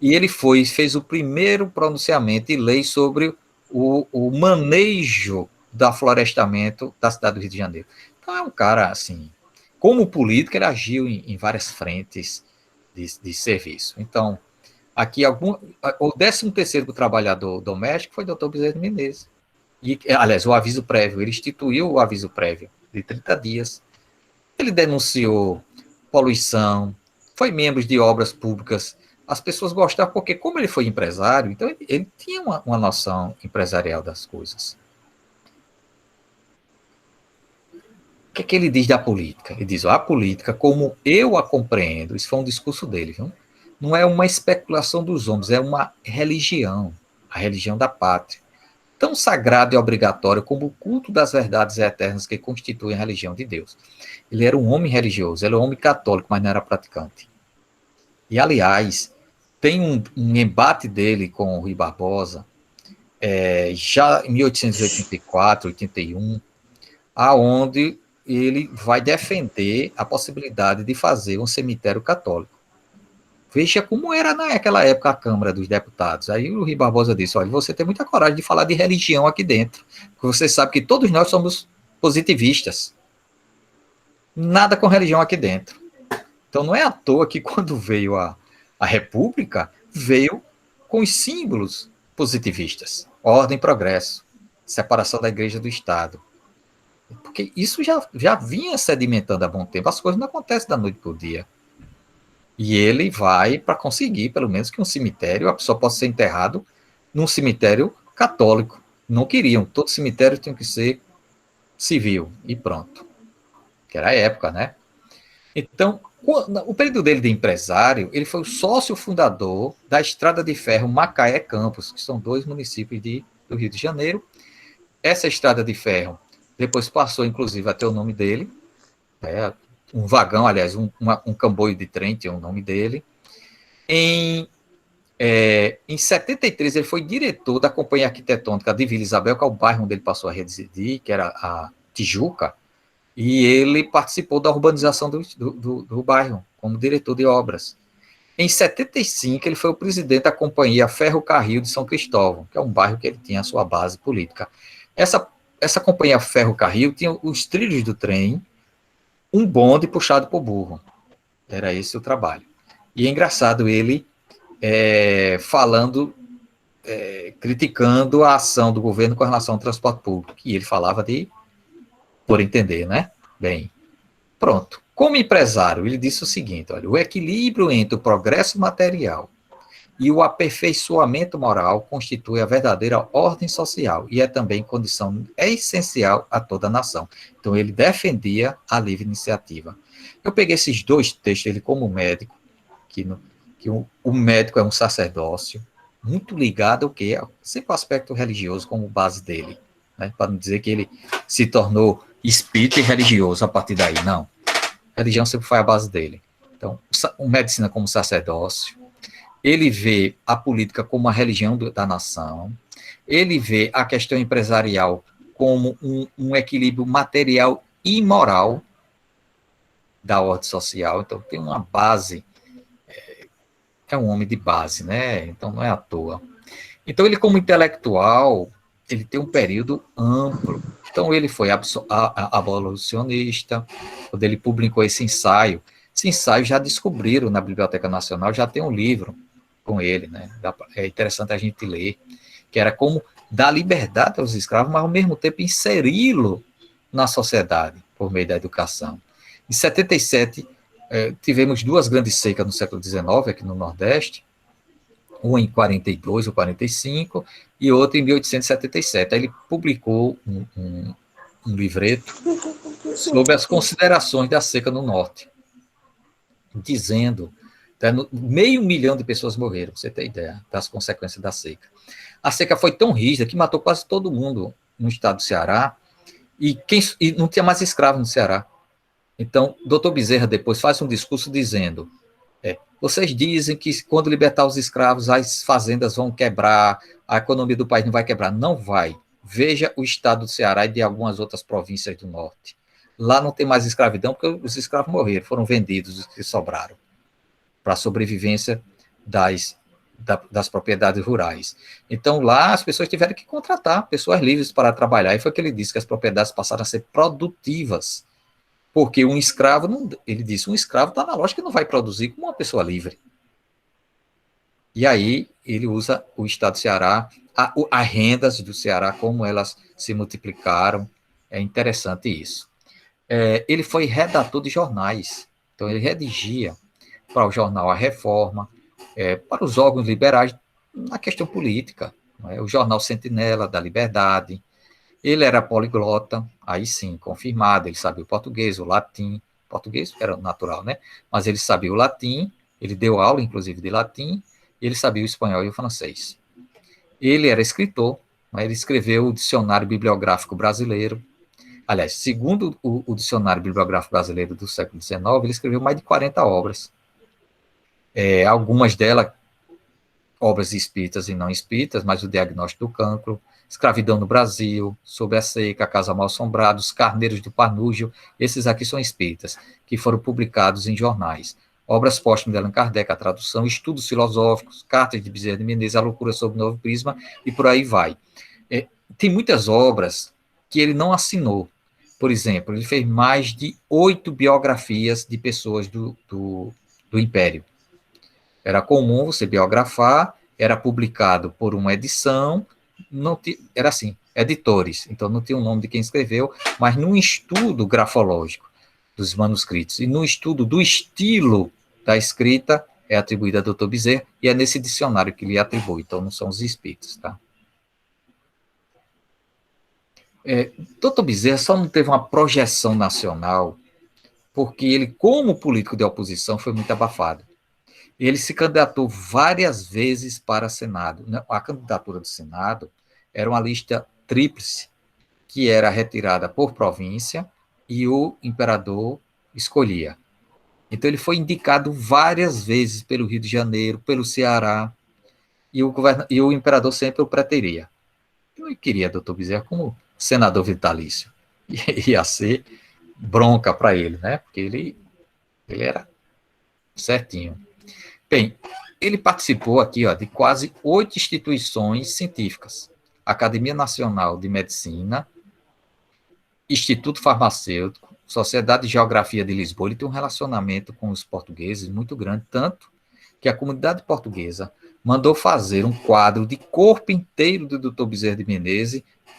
E ele fez o primeiro pronunciamento e lei sobre o manejo do florestamento da cidade do Rio de Janeiro. Então, é um cara, assim, como político, ele agiu em várias frentes de serviço. Então, aqui, o 13º trabalhador doméstico foi o doutor Bezerra de Menezes. Aliás, o aviso prévio, ele instituiu o aviso prévio de 30 dias. Ele denunciou poluição, foi membro de obras públicas. As pessoas gostavam, porque como ele foi empresário, então ele tinha uma noção empresarial das coisas. O que é que ele diz da política? Ele diz, a política, como eu a compreendo, isso foi um discurso dele, viu? Não é uma especulação dos homens, é uma religião, a religião da pátria, tão sagrado e obrigatório como o culto das verdades eternas que constituem a religião de Deus. Ele era um homem religioso, ele era um homem católico, mas não era praticante. E, aliás, tem um embate dele com o Rui Barbosa, já em 1884, 81, aonde ele vai defender a possibilidade de fazer um cemitério católico. Veja como era naquela época a Câmara dos Deputados. Aí o Rui Barbosa disse, olha, você tem muita coragem de falar de religião aqui dentro, porque você sabe que todos nós somos positivistas. Nada com religião aqui dentro. Então não é à toa que quando veio a República, veio com os símbolos positivistas. Ordem e progresso, separação da igreja do Estado. Porque isso já vinha sedimentando há bom tempo. As coisas não acontecem da noite para o dia. E ele vai para conseguir, pelo menos, que um cemitério, a pessoa possa ser enterrado num cemitério católico. Não queriam. Todo cemitério tinha que ser civil. E pronto. Que era a época, né? Então, o período dele de empresário, ele foi o sócio fundador da Estrada de Ferro Macaé-Campos, que são 2 municípios do Rio de Janeiro. Essa Estrada de Ferro depois passou, inclusive, a ter o nome dele. Um vagão, aliás, um comboio de trem tinha o nome dele. Em 73, ele foi diretor da Companhia Arquitetônica de Vila Isabel, que é o bairro onde ele passou a residir, que era a Tijuca, e ele participou da urbanização do bairro, como diretor de obras. Em 75, ele foi o presidente da Companhia Ferrocarril de São Cristóvão, que é um bairro que ele tinha a sua base política. Essa Companhia Ferrocarril tinha os trilhos do trem, um bonde puxado por burro. Era esse o trabalho. E é engraçado ele criticando a ação do governo com relação ao transporte público, que ele falava por entender, né? Bem, pronto. Como empresário, ele disse o seguinte, olha, o equilíbrio entre o progresso material e o aperfeiçoamento moral constitui a verdadeira ordem social e é também condição essencial a toda a nação. Então, ele defendia a livre iniciativa. Eu peguei esses 2 textos, ele como médico, que o médico é um sacerdócio, muito ligado ao quê? Sempre o aspecto religioso como base dele, né? Para não dizer que ele se tornou espírita e religioso a partir daí, não. A religião sempre foi a base dele. Então, a medicina como sacerdócio, ele vê a política como a religião da nação, ele vê a questão empresarial como um equilíbrio material e moral da ordem social. Então, tem uma base é um homem de base, né? Então não é à toa. Então ele, como intelectual, ele tem um período amplo. Então ele foi abolicionista, quando ele publicou esse ensaio já descobriram na Biblioteca Nacional, já tem um livro com ele, né? É interessante a gente ler, que era como dar liberdade aos escravos, mas ao mesmo tempo inseri-lo na sociedade, por meio da educação. Em 77, tivemos duas grandes secas no século XIX, aqui no Nordeste, uma em 42 ou 45, e outra em 1877. Aí ele publicou um livreto sobre as considerações da seca no Norte, dizendo, meio milhão de pessoas morreram, pra você ter ideia das consequências da seca. A seca foi tão rígida que matou quase todo mundo no estado do Ceará, e não tinha mais escravos no Ceará. Então, doutor Bezerra depois faz um discurso dizendo, vocês dizem que quando libertar os escravos, as fazendas vão quebrar, a economia do país não vai quebrar. Não vai. Veja o estado do Ceará e de algumas outras províncias do norte. Lá não tem mais escravidão, porque os escravos morreram, foram vendidos, os que sobraram, para a sobrevivência das propriedades rurais. Então, lá as pessoas tiveram que contratar pessoas livres para trabalhar, e foi que ele disse que as propriedades passaram a ser produtivas, porque um escravo, ele disse, um escravo está na lógica que não vai produzir como uma pessoa livre. E aí ele usa o estado do Ceará, as rendas do Ceará, como elas se multiplicaram, é interessante isso. Ele foi redator de jornais, então ele redigia para o jornal A Reforma, para os órgãos liberais na questão política, o jornal Sentinela da Liberdade. Ele era poliglota, aí sim, confirmado, ele sabia o português, o latim, português era natural, né? Mas ele sabia o latim, ele deu aula, inclusive, de latim, ele sabia o espanhol e o francês. Ele era escritor, ele escreveu o Dicionário Bibliográfico Brasileiro. Aliás, segundo o Dicionário Bibliográfico Brasileiro do século XIX, ele escreveu mais de 40 obras. Algumas delas, obras espíritas e não espíritas, mas o Diagnóstico do Cancro, Escravidão no Brasil, Sobre a Seca, Casa Mal Assombrada, Os Carneiros do Panúgio, esses aqui são espíritas, que foram publicados em jornais. Obras póstumas de Allan Kardec, a tradução, Estudos Filosóficos, Cartas de Bezerra de Menezes, A Loucura sob o Novo Prisma, e por aí vai. Tem muitas obras que ele não assinou. Por exemplo, ele fez mais de 8 biografias de pessoas do Império. Era comum você biografar, era publicado por uma edição, era assim, editores, então não tinha o nome de quem escreveu, mas num estudo grafológico dos manuscritos e no estudo do estilo da escrita é atribuída a Dr. Bezerra, e é nesse dicionário que lhe atribui, então não são os espíritos, tá? Dr. Bezerra só não teve uma projeção nacional porque ele, como político de oposição, foi muito abafado. Ele se candidatou várias vezes para Senado. A candidatura do Senado era uma lista tríplice, que era retirada por província e o imperador escolhia. Então, ele foi indicado várias vezes pelo Rio de Janeiro, pelo Ceará, e o imperador sempre o preteria. Eu queria Dr. Bezerra como senador vitalício. Ia ser bronca para ele, né? Porque ele era certinho. Bem, ele participou aqui de quase 8 instituições científicas. Academia Nacional de Medicina, Instituto Farmacêutico, Sociedade de Geografia de Lisboa. Ele tem um relacionamento com os portugueses muito grande, tanto que a comunidade portuguesa mandou fazer um quadro de corpo inteiro do Dr. Bezerra de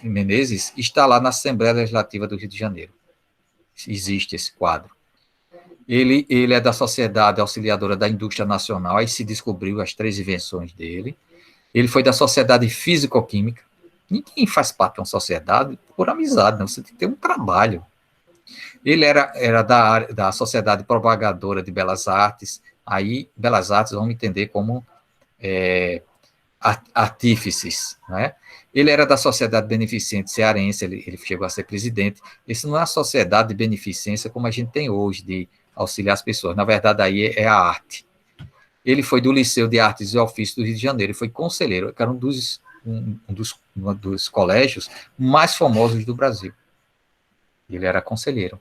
Menezes, está lá na Assembleia Legislativa do Rio de Janeiro. Existe esse quadro. Ele é da Sociedade Auxiliadora da Indústria Nacional, aí se descobriu as 3 invenções dele. Ele foi da Sociedade Físico-Química. Ninguém faz parte de uma sociedade por amizade, não. Você tem que ter um trabalho. Ele era da Sociedade Propagadora de Belas Artes. Aí, Belas Artes, vamos entender como artífices, né? Ele era da Sociedade Beneficente Cearense, ele chegou a ser presidente. Isso não é a sociedade de beneficência como a gente tem hoje, de auxiliar as pessoas. Na verdade, aí é a arte. Ele foi do Liceu de Artes e Ofícios do Rio de Janeiro, ele foi conselheiro, que era um dos colégios mais famosos do Brasil. Ele era conselheiro.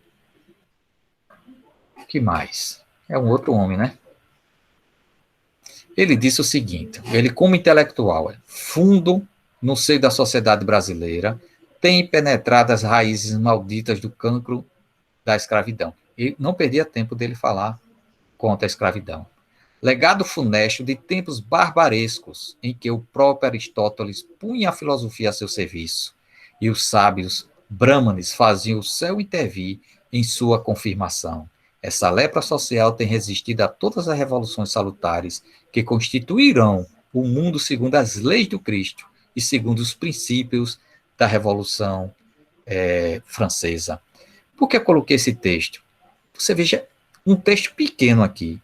O que mais? É um outro homem, né? Ele disse o seguinte, ele como intelectual, fundo no seio da sociedade brasileira, tem penetrado as raízes malditas do cancro da escravidão. E não perdia tempo dele falar contra a escravidão. Legado funesto de tempos barbarescos em que o próprio Aristóteles punha a filosofia a seu serviço e os sábios brâmanes faziam o céu intervir em sua confirmação. Essa lepra social tem resistido a todas as revoluções salutares que constituirão o mundo segundo as leis do Cristo e segundo os princípios da Revolução Francesa. Por que eu coloquei esse texto? Você veja um texto pequeno aqui.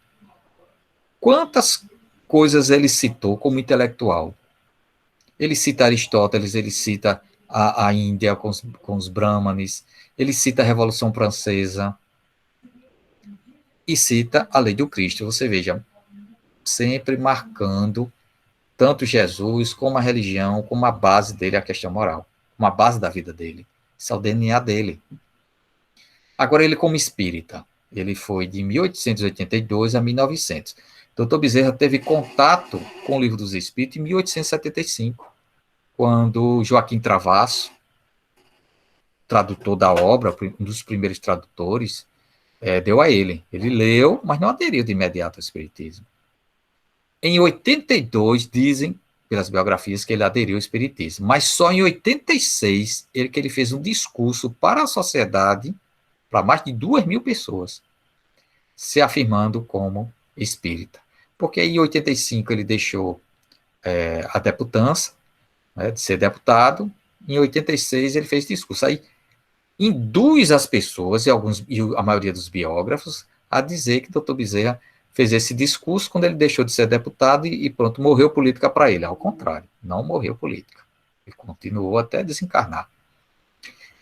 Quantas coisas ele citou como intelectual? Ele cita Aristóteles, ele cita a Índia com os brahmanes, ele cita a Revolução Francesa e cita a lei do Cristo. Você veja, sempre marcando tanto Jesus como a religião, como a base dele, a questão moral, como a base da vida dele. Isso é o DNA dele. Agora, ele como espírita, ele foi de 1882 a 1900. Dr. Bezerra teve contato com o Livro dos Espíritos em 1875, quando Joaquim Travasso, tradutor da obra, um dos primeiros tradutores, deu a ele. Ele leu, mas não aderiu de imediato ao Espiritismo. Em 82, dizem, pelas biografias, que ele aderiu ao Espiritismo, mas só em 86 que ele fez um discurso para a sociedade, para mais de 2.000 pessoas, se afirmando como espírita. Porque aí, em 85 ele deixou a deputança, né, de ser deputado, em 86 ele fez discurso. Aí induz as pessoas, e a maioria dos biógrafos, a dizer que Dr. Bezerra fez esse discurso quando ele deixou de ser deputado e pronto, morreu política para ele. Ao contrário, não morreu política. Ele continuou até desencarnar.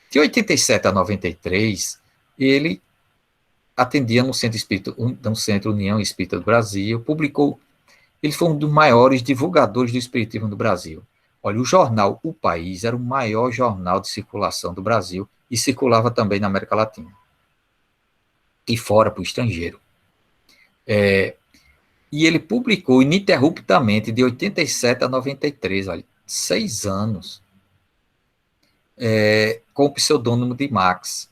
De 87 a 93, ele atendia no Centro União Espírita do Brasil, ele foi um dos maiores divulgadores do espiritismo do Brasil. Olha, o jornal O País era o maior jornal de circulação do Brasil e circulava também na América Latina e fora para o estrangeiro. E ele publicou ininterruptamente de 87 a 93, olha, 6 anos, com o pseudônimo de Max.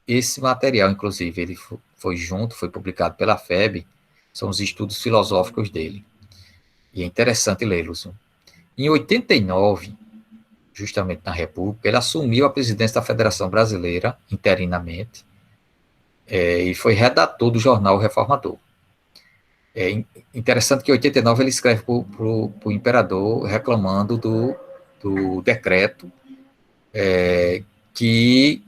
Esse material, inclusive, ele foi publicado pela FEB, são os estudos filosóficos dele. E é interessante lê-los. Em 89, justamente na República, ele assumiu a presidência da Federação Brasileira, interinamente, e foi redator do jornal O Reformador. É interessante que em 89 ele escreve para o imperador reclamando do decreto que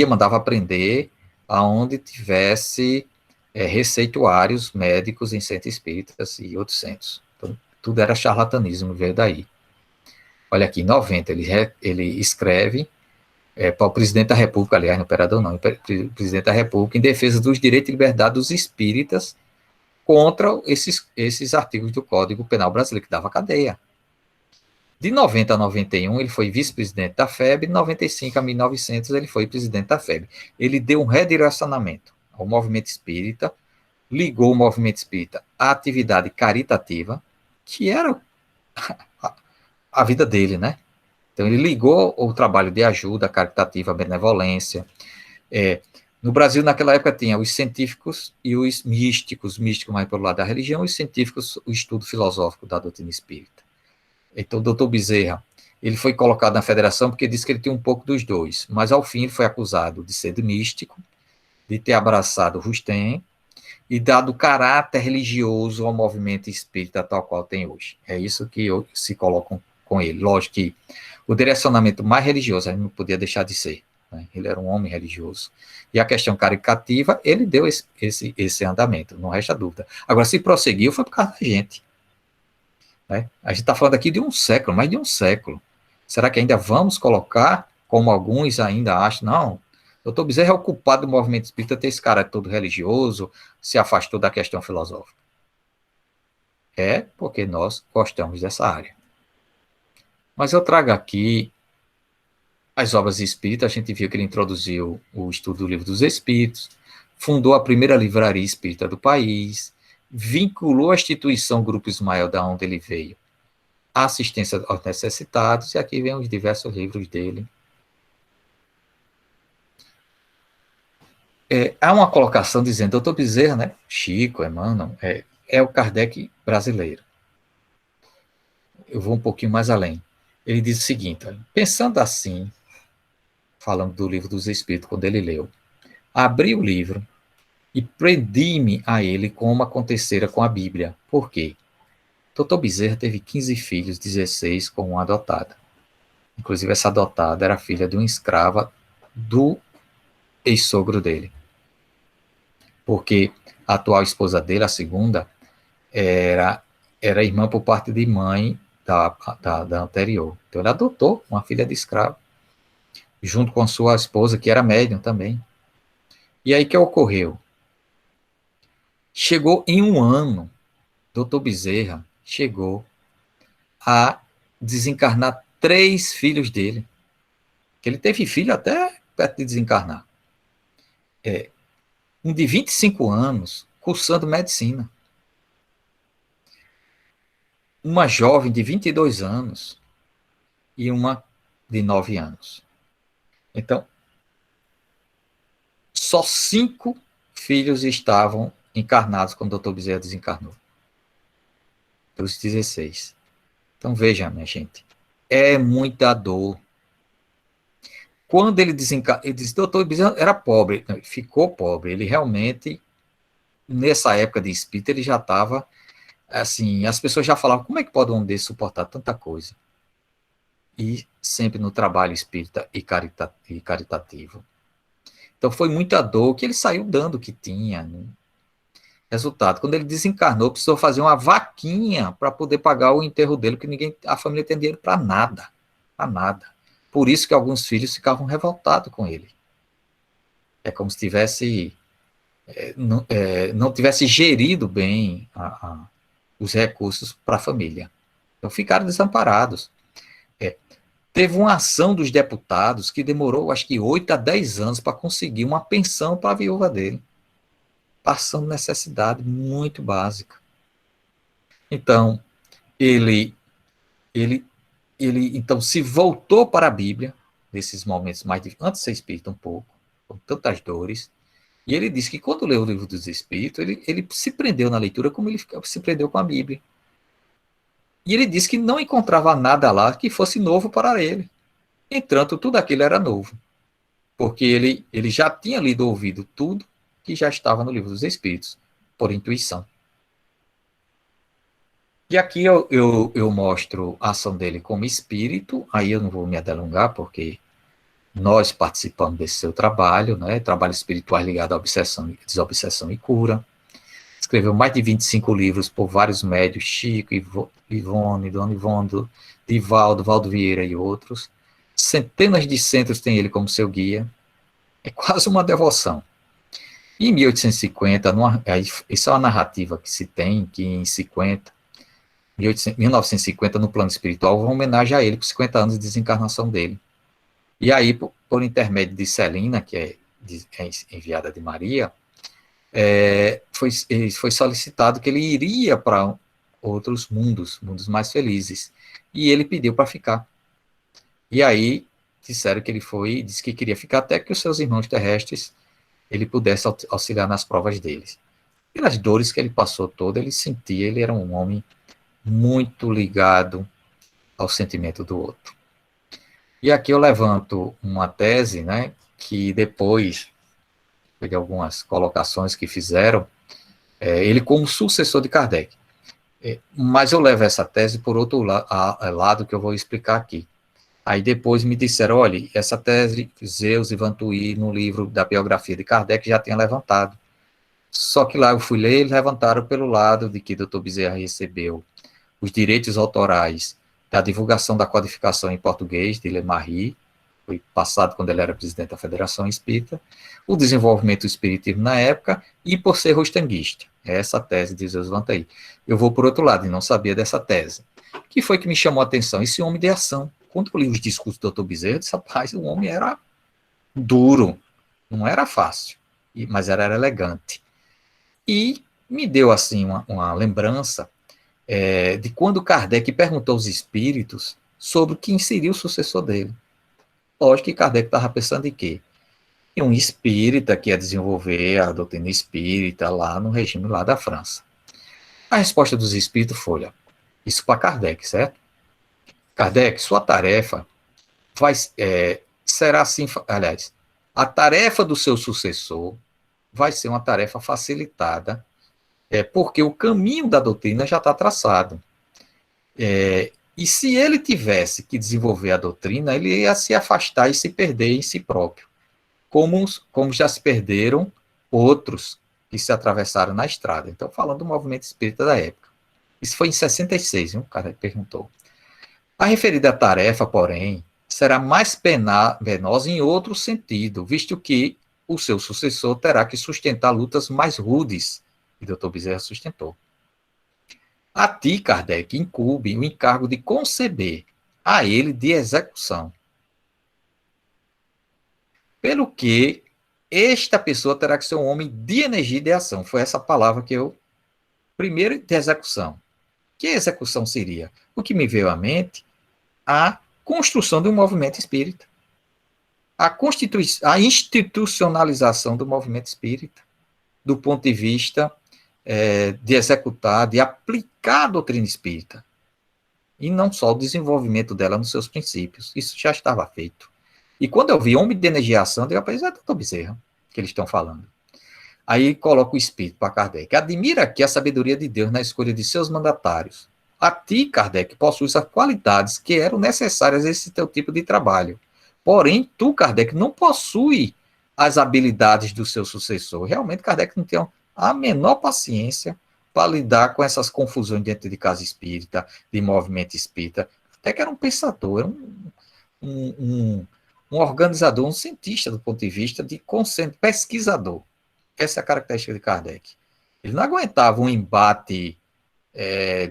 mandava prender aonde tivesse receituários médicos em centros espíritas e outros centros. Então, tudo era charlatanismo, veio daí. Olha aqui, em 90, ele escreve para o presidente da República, aliás, não imperador não, presidente da República, em defesa dos direitos e liberdade dos espíritas contra esses artigos do Código Penal Brasileiro, que dava cadeia. De 90 a 91, ele foi vice-presidente da FEB, de 95 a 1900, ele foi presidente da FEB. Ele deu um redirecionamento ao movimento espírita, ligou o movimento espírita à atividade caritativa, que era a vida dele, né? Então, ele ligou o trabalho de ajuda caritativa, benevolência. No Brasil, naquela época, tinha os científicos e os místicos mais pelo lado da religião, e os científicos, o estudo filosófico da doutrina espírita. Então, o Dr. Bezerra, ele foi colocado na federação porque disse que ele tinha um pouco dos dois, mas ao fim ele foi acusado de ser místico, de ter abraçado Rustem e dado caráter religioso ao movimento espírita tal qual tem hoje. É isso que se colocam com ele. Lógico que o direcionamento mais religioso, a gente não podia deixar de ser, né? Ele era um homem religioso. E a questão caricativa, ele deu esse andamento, não resta dúvida. Agora, se prosseguiu, foi por causa da gente. Né? A gente está falando aqui de um século, mais de um século. Será que ainda vamos colocar, como alguns ainda acham, não, Dr. Bezerra é o culpado do movimento espírita ter esse cara todo religioso, se afastou da questão filosófica? É porque nós gostamos dessa área. Mas eu trago aqui as obras espíritas. A gente viu que ele introduziu o estudo do Livro dos Espíritos, fundou a primeira livraria espírita do país, vinculou a instituição Grupo Ismael, da onde ele veio, a assistência aos necessitados, e aqui vem os diversos livros dele. Há uma colocação dizendo, doutor Bezerra, né, Chico, Emmanuel, é o Kardec brasileiro. Eu vou um pouquinho mais além. Ele diz o seguinte, pensando assim, falando do Livro dos Espíritos, quando ele leu, abri o livro e prendi-me a ele como acontecera com a Bíblia. Por quê? Dr. Bezerra teve 15 filhos, 16 com uma adotada. Inclusive, essa adotada era filha de uma escrava do ex-sogro dele. Porque a atual esposa dele, a segunda, era irmã por parte de mãe da anterior. Então, ele adotou uma filha de escravo, junto com a sua esposa, que era médium também. E aí, o que ocorreu? Chegou em um ano, Dr. Bezerra chegou a desencarnar 3 filhos dele. Que ele teve filho até perto de desencarnar. Um de 25 anos, cursando medicina. Uma jovem de 22 anos e uma de 9 anos. Então, só 5 filhos estavam encarnados quando o Dr. Bezerra desencarnou. Dos 16. Então, veja, minha gente, é muita dor. Quando ele desencarnou, ele disse, doutor Bezerra era pobre, não, ficou pobre, ele realmente, nessa época de espírito, ele já estava, assim, as pessoas já falavam, como é que pode um homem desse suportar tanta coisa? E sempre no trabalho espírita e caritativo. Então, foi muita dor que ele saiu dando o que tinha, né? Resultado, quando ele desencarnou, precisou fazer uma vaquinha para poder pagar o enterro dele, porque a família tem dinheiro para nada, para nada. Por isso que alguns filhos ficavam revoltados com ele. É como se tivesse, não tivesse gerido bem os recursos para a família. Então ficaram desamparados. Teve uma ação dos deputados que demorou, acho que 8 a 10 anos para conseguir uma pensão para a viúva dele, passando necessidade muito básica. Então, ele então se voltou para a Bíblia, nesses momentos mais difíceis, antes de ser espírita um pouco, com tantas dores, e ele disse que quando leu o Livro dos Espíritos, ele se prendeu na leitura como ele se prendeu com a Bíblia. E ele disse que não encontrava nada lá que fosse novo para ele. Entretanto, tudo aquilo era novo, porque ele já tinha lido ou ouvido tudo que já estava no Livro dos Espíritos, por intuição. E aqui eu mostro a ação dele como espírito, aí eu não vou me delongar, porque nós participamos desse seu trabalho, né, trabalho espiritual ligado à obsessão, desobsessão e cura. Escreveu mais de 25 livros por vários médios, Chico, Ivone, Dona Ivone, Divaldo, Valdo Vieira e outros. Centenas de centros tem ele como seu guia. É quase uma devoção. Em 1850, isso é uma narrativa que se tem, que em 1950, no plano espiritual, uma homenagem a ele, por 50 anos de desencarnação dele. E aí, por intermédio de Celina, que é enviada de Maria, foi solicitado que ele iria para outros mundos mais felizes. E ele pediu para ficar. E aí, disseram que ele foi, disse que queria ficar até que os seus irmãos terrestres, ele pudesse auxiliar nas provas deles. Pelas dores que ele passou toda, ele sentia, ele era um homem muito ligado ao sentimento do outro. E aqui eu levanto uma tese, né, que depois de algumas colocações que fizeram, ele como sucessor de Kardec. Mas eu levo essa tese por outro lado que eu vou explicar aqui. Aí depois me disseram, olha, essa tese Zeus e Vantui no livro da biografia de Kardec já tinha levantado. Só que lá eu fui ler, eles levantaram pelo lado de que Dr. Bezerra recebeu os direitos autorais da divulgação da codificação em português de Le Marie, foi passado quando ele era presidente da Federação Espírita, o desenvolvimento do espiritismo na época, e por ser rostanguista. É essa tese de Zeus Vantui. Eu vou por outro lado, e não sabia dessa tese. Que foi que me chamou a atenção? Esse homem de ação. Quando eu li os discursos do Dr. Bezerra, eu disse, rapaz, o homem era duro, não era fácil, mas era elegante. E me deu, assim, uma lembrança de quando Kardec perguntou aos espíritos sobre quem seria o sucessor dele. Lógico que Kardec estava pensando em quê? Em um espírita que ia desenvolver a doutrina espírita lá no regime lá da França. A resposta dos espíritos foi, olha, isso para Kardec, certo? Kardec, sua tarefa será assim, aliás, a tarefa do seu sucessor vai ser uma tarefa facilitada, porque o caminho da doutrina já está traçado. E se ele tivesse que desenvolver a doutrina, ele ia se afastar e se perder em si próprio, como já se perderam outros que se atravessaram na estrada. Então, falando do movimento espírita da época. Isso foi em 66, o cara perguntou. A referida tarefa, porém, será mais penosa em outro sentido, visto que o seu sucessor terá que sustentar lutas mais rudes, e o Dr. Bezerra sustentou. A ti, Kardec, incumbe o encargo de conceber a ele de execução. Pelo que esta pessoa terá que ser um homem de energia e de ação. Foi essa palavra que eu... Primeiro, de execução. Que execução seria? O que me veio à mente, a construção de um movimento espírita. A institucionalização do movimento espírita, do ponto de vista de executar, de aplicar a doutrina espírita. E não só o desenvolvimento dela nos seus princípios. Isso já estava feito. E quando eu vi homem de energia e ação, eu digo, rapaz, é Dr. Bezerra que eles estão falando. Aí coloca o espírito para Kardec. Admira aqui a sabedoria de Deus na escolha de seus mandatários. A ti, Kardec, possuis as qualidades que eram necessárias a esse teu tipo de trabalho. Porém, tu, Kardec, não possui as habilidades do seu sucessor. Realmente, Kardec não tem a menor paciência para lidar com essas confusões dentro de casa espírita, de movimento espírita. Até que era um pensador, era um organizador, um cientista do ponto de vista de conceito, pesquisador. Essa é a característica de Kardec. Ele não aguentava um embate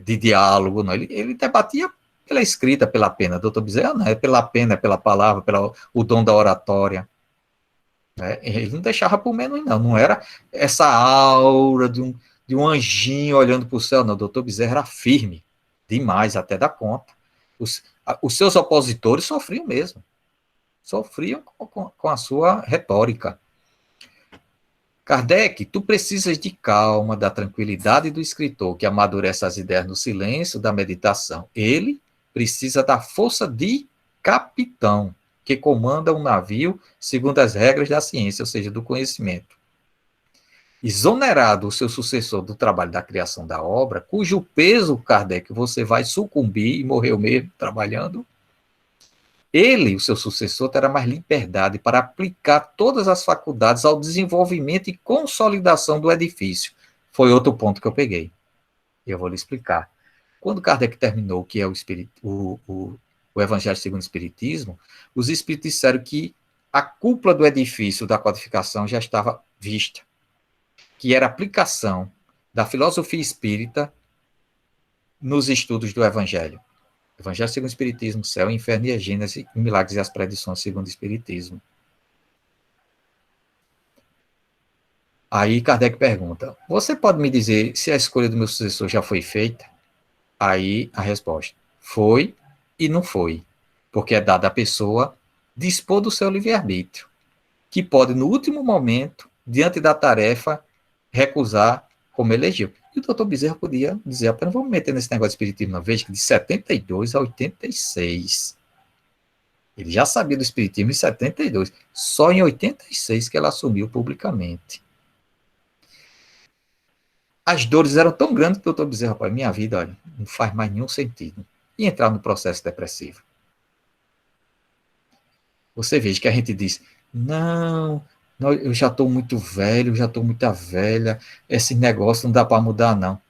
de diálogo, não. Ele debatia pela escrita, pela pena. Dr. Bezerra não, é pela pena, é pela palavra, pelo o dom da oratória. Ele não deixava por menos, não. Não era essa aura de um anjinho olhando para o céu, não. O Dr. Bezerra era firme, demais, até da conta. Os seus opositores sofriam mesmo. Sofriam com a sua retórica. Kardec, tu precisas de calma, da tranquilidade do escritor, que amadurece as ideias no silêncio da meditação. Ele precisa da força de capitão, que comanda um navio segundo as regras da ciência, ou seja, do conhecimento. Exonerado o seu sucessor do trabalho da criação da obra, cujo peso, Kardec, você vai sucumbir e morreu mesmo trabalhando, ele, o seu sucessor, terá mais liberdade para aplicar todas as faculdades ao desenvolvimento e consolidação do edifício. Foi outro ponto que eu peguei. Eu vou lhe explicar. Quando Kardec terminou o que é o Evangelho segundo o Espiritismo, os espíritos disseram que a cúpula do edifício da codificação já estava vista, que era a aplicação da filosofia espírita nos estudos do Evangelho. Evangelho segundo o Espiritismo, Céu, Inferno e a Gênese, Milagres e as Predições segundo o Espiritismo. Aí Kardec pergunta, você pode me dizer se a escolha do meu sucessor já foi feita? Aí a resposta, foi e não foi, porque é dada à pessoa dispor do seu livre-arbítrio, que pode, no último momento, diante da tarefa, recusar como elegeu. E o Dr. Bezerra podia dizer, não vamos meter nesse negócio de espiritismo, não. Veja que de 72 a 86, ele já sabia do espiritismo em 72, só em 86 que ela assumiu publicamente. As dores eram tão grandes que o Dr. Bezerra, rapaz, minha vida, olha, não faz mais nenhum sentido. E entrar no processo depressivo. Você veja que a gente diz, não, eu já estou muito velho, já estou muito velha, esse negócio não dá para mudar, não.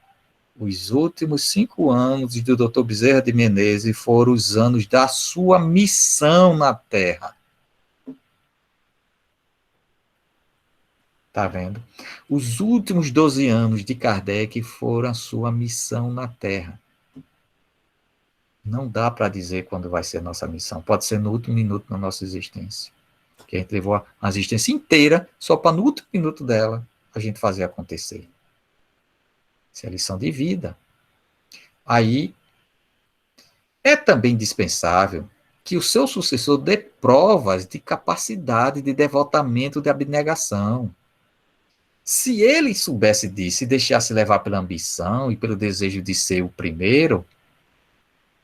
Os últimos 5 anos do Dr. Bezerra de Menezes foram os anos da sua missão na Terra. Está vendo? Os últimos 12 anos de Kardec foram a sua missão na Terra. Não dá para dizer quando vai ser nossa missão. Pode ser no último minuto da nossa existência. Que a gente levou a existência inteira só para no último minuto dela a gente fazer acontecer. Isso é lição de vida. Aí, é também indispensável que o seu sucessor dê provas de capacidade de devotamento, de abnegação. Se ele soubesse disso e deixasse levar pela ambição e pelo desejo de ser o primeiro,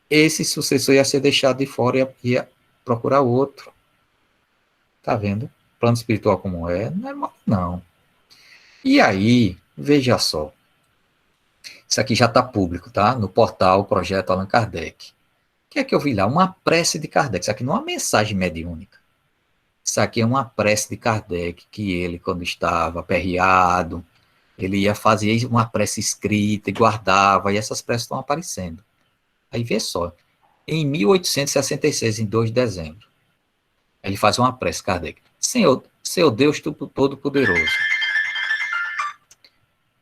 esse sucessor ia ser deixado de fora e ia procurar outro. Tá vendo? Plano espiritual como é, não é mal, não. E aí, veja só. Isso aqui já está público, tá? No portal Projeto Allan Kardec. O que é que eu vi lá? Uma prece de Kardec. Isso aqui não é uma mensagem mediúnica. Isso aqui é uma prece de Kardec, que ele, quando estava aperreado, ele ia fazer uma prece escrita e guardava, e essas preces estão aparecendo. Aí vê só, em 1866, em 2 de dezembro, ele faz uma prece, Kardec. Senhor Deus Todo-Poderoso,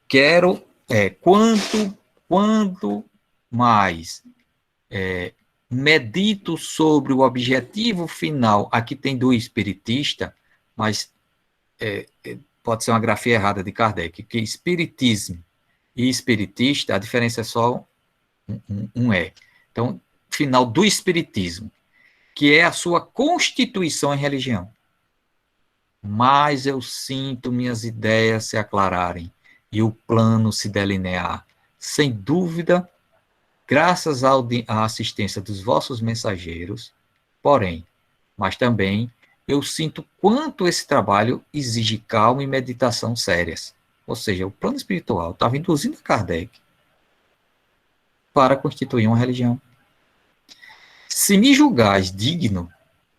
quero, quanto mais medito sobre o objetivo final, aqui tem do espiritista, mas pode ser uma grafia errada de Kardec, que espiritismo e espiritista, a diferença é só um é. Então, final do espiritismo, que é a sua constituição em religião. Mas eu sinto minhas ideias se aclararem e o plano se delinear. Sem dúvida, graças à assistência dos vossos mensageiros, porém, mas também eu sinto quanto esse trabalho exige calma e meditação sérias. Ou seja, o plano espiritual estava induzindo Kardec para constituir uma religião. Se me julgais digno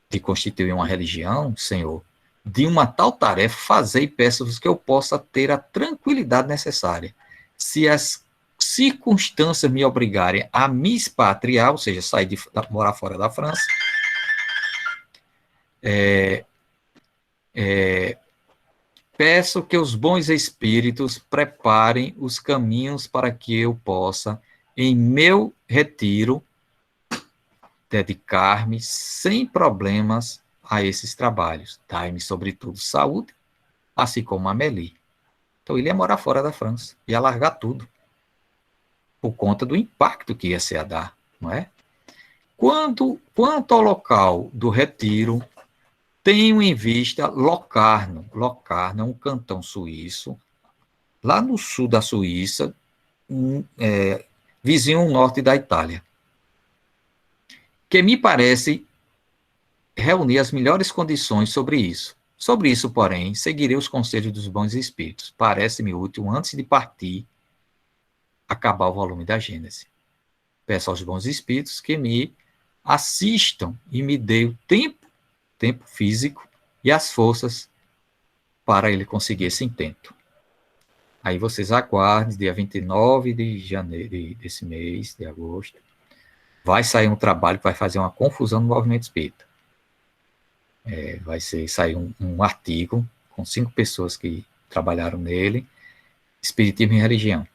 de constituir uma religião, Senhor, de uma tal tarefa, fazei e peço-vos que eu possa ter a tranquilidade necessária. Se as circunstâncias me obrigarem a me expatriar, ou seja, sair de morar fora da França, peço que os bons espíritos preparem os caminhos para que eu possa, em meu retiro, dedicar-me sem problemas a esses trabalhos. Dai-me, sobretudo, saúde, assim como a Amélie. Então, ele ia morar fora da França, ia largar tudo, por conta do impacto que ia ser a dar, não é? Quanto ao local do retiro, tenho em vista Locarno. Locarno é um cantão suíço, lá no sul da Suíça, vizinho norte da Itália, que me parece reunir as melhores condições sobre isso. Sobre isso, porém, seguirei os conselhos dos bons espíritos. Parece-me útil, antes de partir, acabar o volume da Gênese. Peço aos bons espíritos que me assistam e me deem o tempo físico e as forças para ele conseguir esse intento. Aí vocês aguardem, dia 29 de janeiro desse mês, de agosto, vai sair um trabalho que vai fazer uma confusão no movimento espírita. Vai sair um artigo com 5 pessoas que trabalharam nele, Espiritismo e Religião.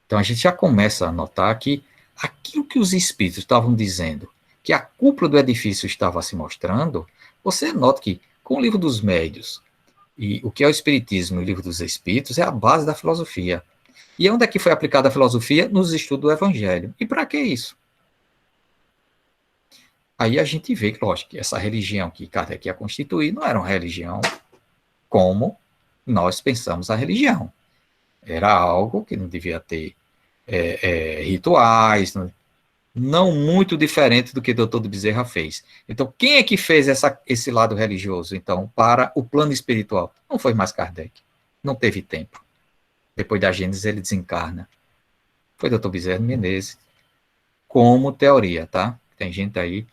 Então a gente já começa a notar que aquilo que os espíritos estavam dizendo, que a cúpula do edifício estava se mostrando, você nota que com o Livro dos Médiuns e o que é o Espiritismo e o Livro dos Espíritos é a base da filosofia. E onde é que foi aplicada a filosofia? Nos estudos do Evangelho. E para que isso? Aí a gente vê que, lógico, que essa religião que Kardec ia constituir não era uma religião como nós pensamos a religião. Era algo que não devia ter rituais, não muito diferente do que o Dr. de Bezerra fez. Então, quem é que fez esse lado religioso, então, para o plano espiritual? Não foi mais Kardec. Não teve tempo. Depois da Gênesis, ele desencarna. Foi Dr. Bezerra de Menezes. Como teoria, tá? Tem gente aí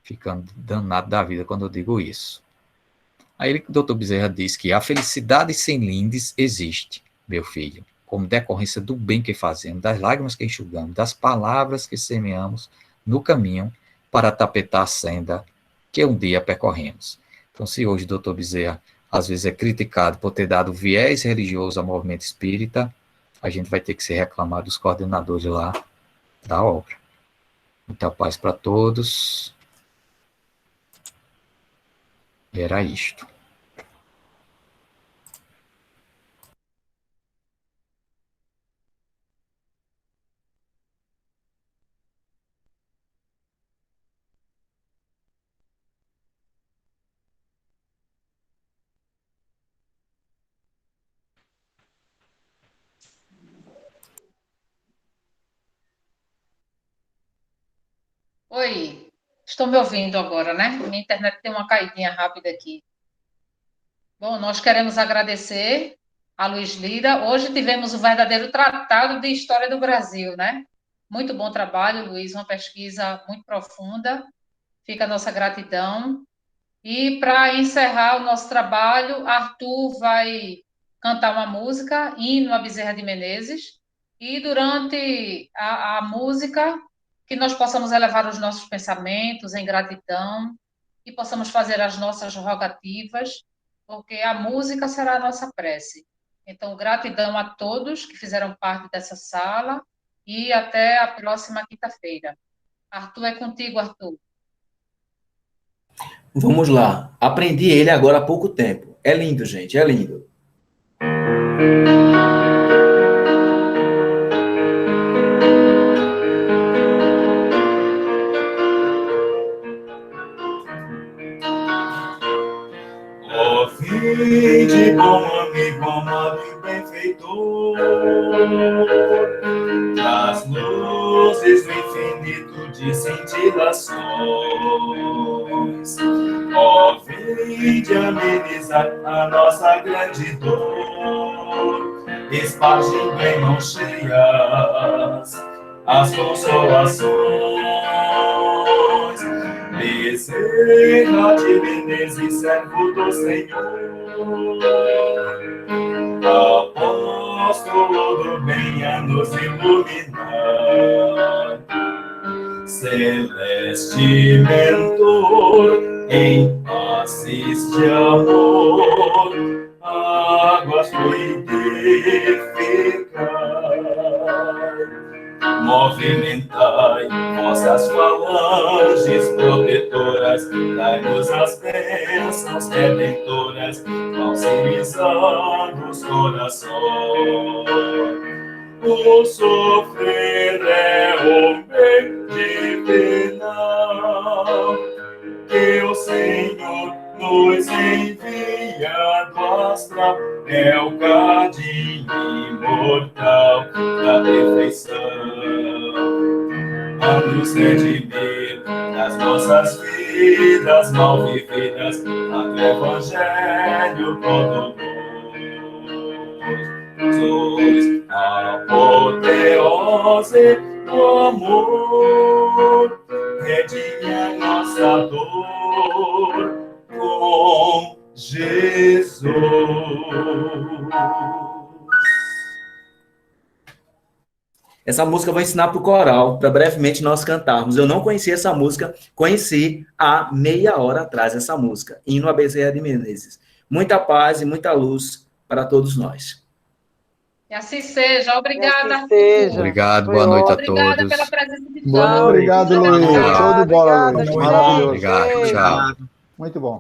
ficando danado da vida quando eu digo isso. Aí o Dr. Bezerra diz que a felicidade sem lindes existe, meu filho, como decorrência do bem que fazemos, das lágrimas que enxugamos, das palavras que semeamos no caminho para tapetar a senda que um dia percorremos. Então, se hoje o Dr. Bezerra às vezes é criticado por ter dado viés religioso ao movimento espírita, a gente vai ter que se reclamar dos coordenadores lá da obra. Muita paz para todos. Era isto. Oi, estão me ouvindo agora, né? Minha internet tem uma caidinha rápida aqui. Bom, nós queremos agradecer a Luiz Lira. Hoje tivemos o verdadeiro tratado de história do Brasil, né? Muito bom trabalho, Luiz, uma pesquisa muito profunda. Fica a nossa gratidão. E para encerrar o nosso trabalho, Arthur vai cantar uma música, Hino a Bezerra de Menezes, e durante a música, que nós possamos elevar os nossos pensamentos em gratidão e possamos fazer as nossas rogativas, porque a música será a nossa prece. Então, gratidão a todos que fizeram parte dessa sala e até a próxima quinta-feira. Arthur, é contigo, Arthur. Vamos lá. Aprendi ele agora há pouco tempo. É lindo, gente, é lindo. Ó, vinde, bom amigo, amado e benfeitor, das luzes do infinito de cintilações. Ó, vinde amenizar a nossa grande dor, espargindo em mãos cheias as consolações. Bezerra de Menezes, servo do Senhor, apóstolo do bem a nos iluminar, celeste mentor em passes de amor, águas fluidificar, movimentai vossas falanges protetoras, dai-nos as bênçãos redentoras, auxilizando os corações. O sofrer é o bem divinal, que o Senhor nos envia do astral, é o cadinho imortal da perfeição, a nos redimir das nossas vidas mal vividas, do Evangelho todo sois a apoteose do amor, redime a nossa dor com Jesus. Essa música eu vou ensinar para o coral, para brevemente nós cantarmos. Eu não conhecia essa música, conheci há meia hora atrás essa música, Hino a Bezerra de Menezes. Muita paz e muita luz para todos nós. E assim seja. Obrigada, assim seja. Obrigado, boa noite a Obrigada todos. pela presença de Boa todos. noite. Obrigado, Luiz. Show de bola, Luiz. Muito bom. Maravilhoso. Obrigado, tchau. Muito bom.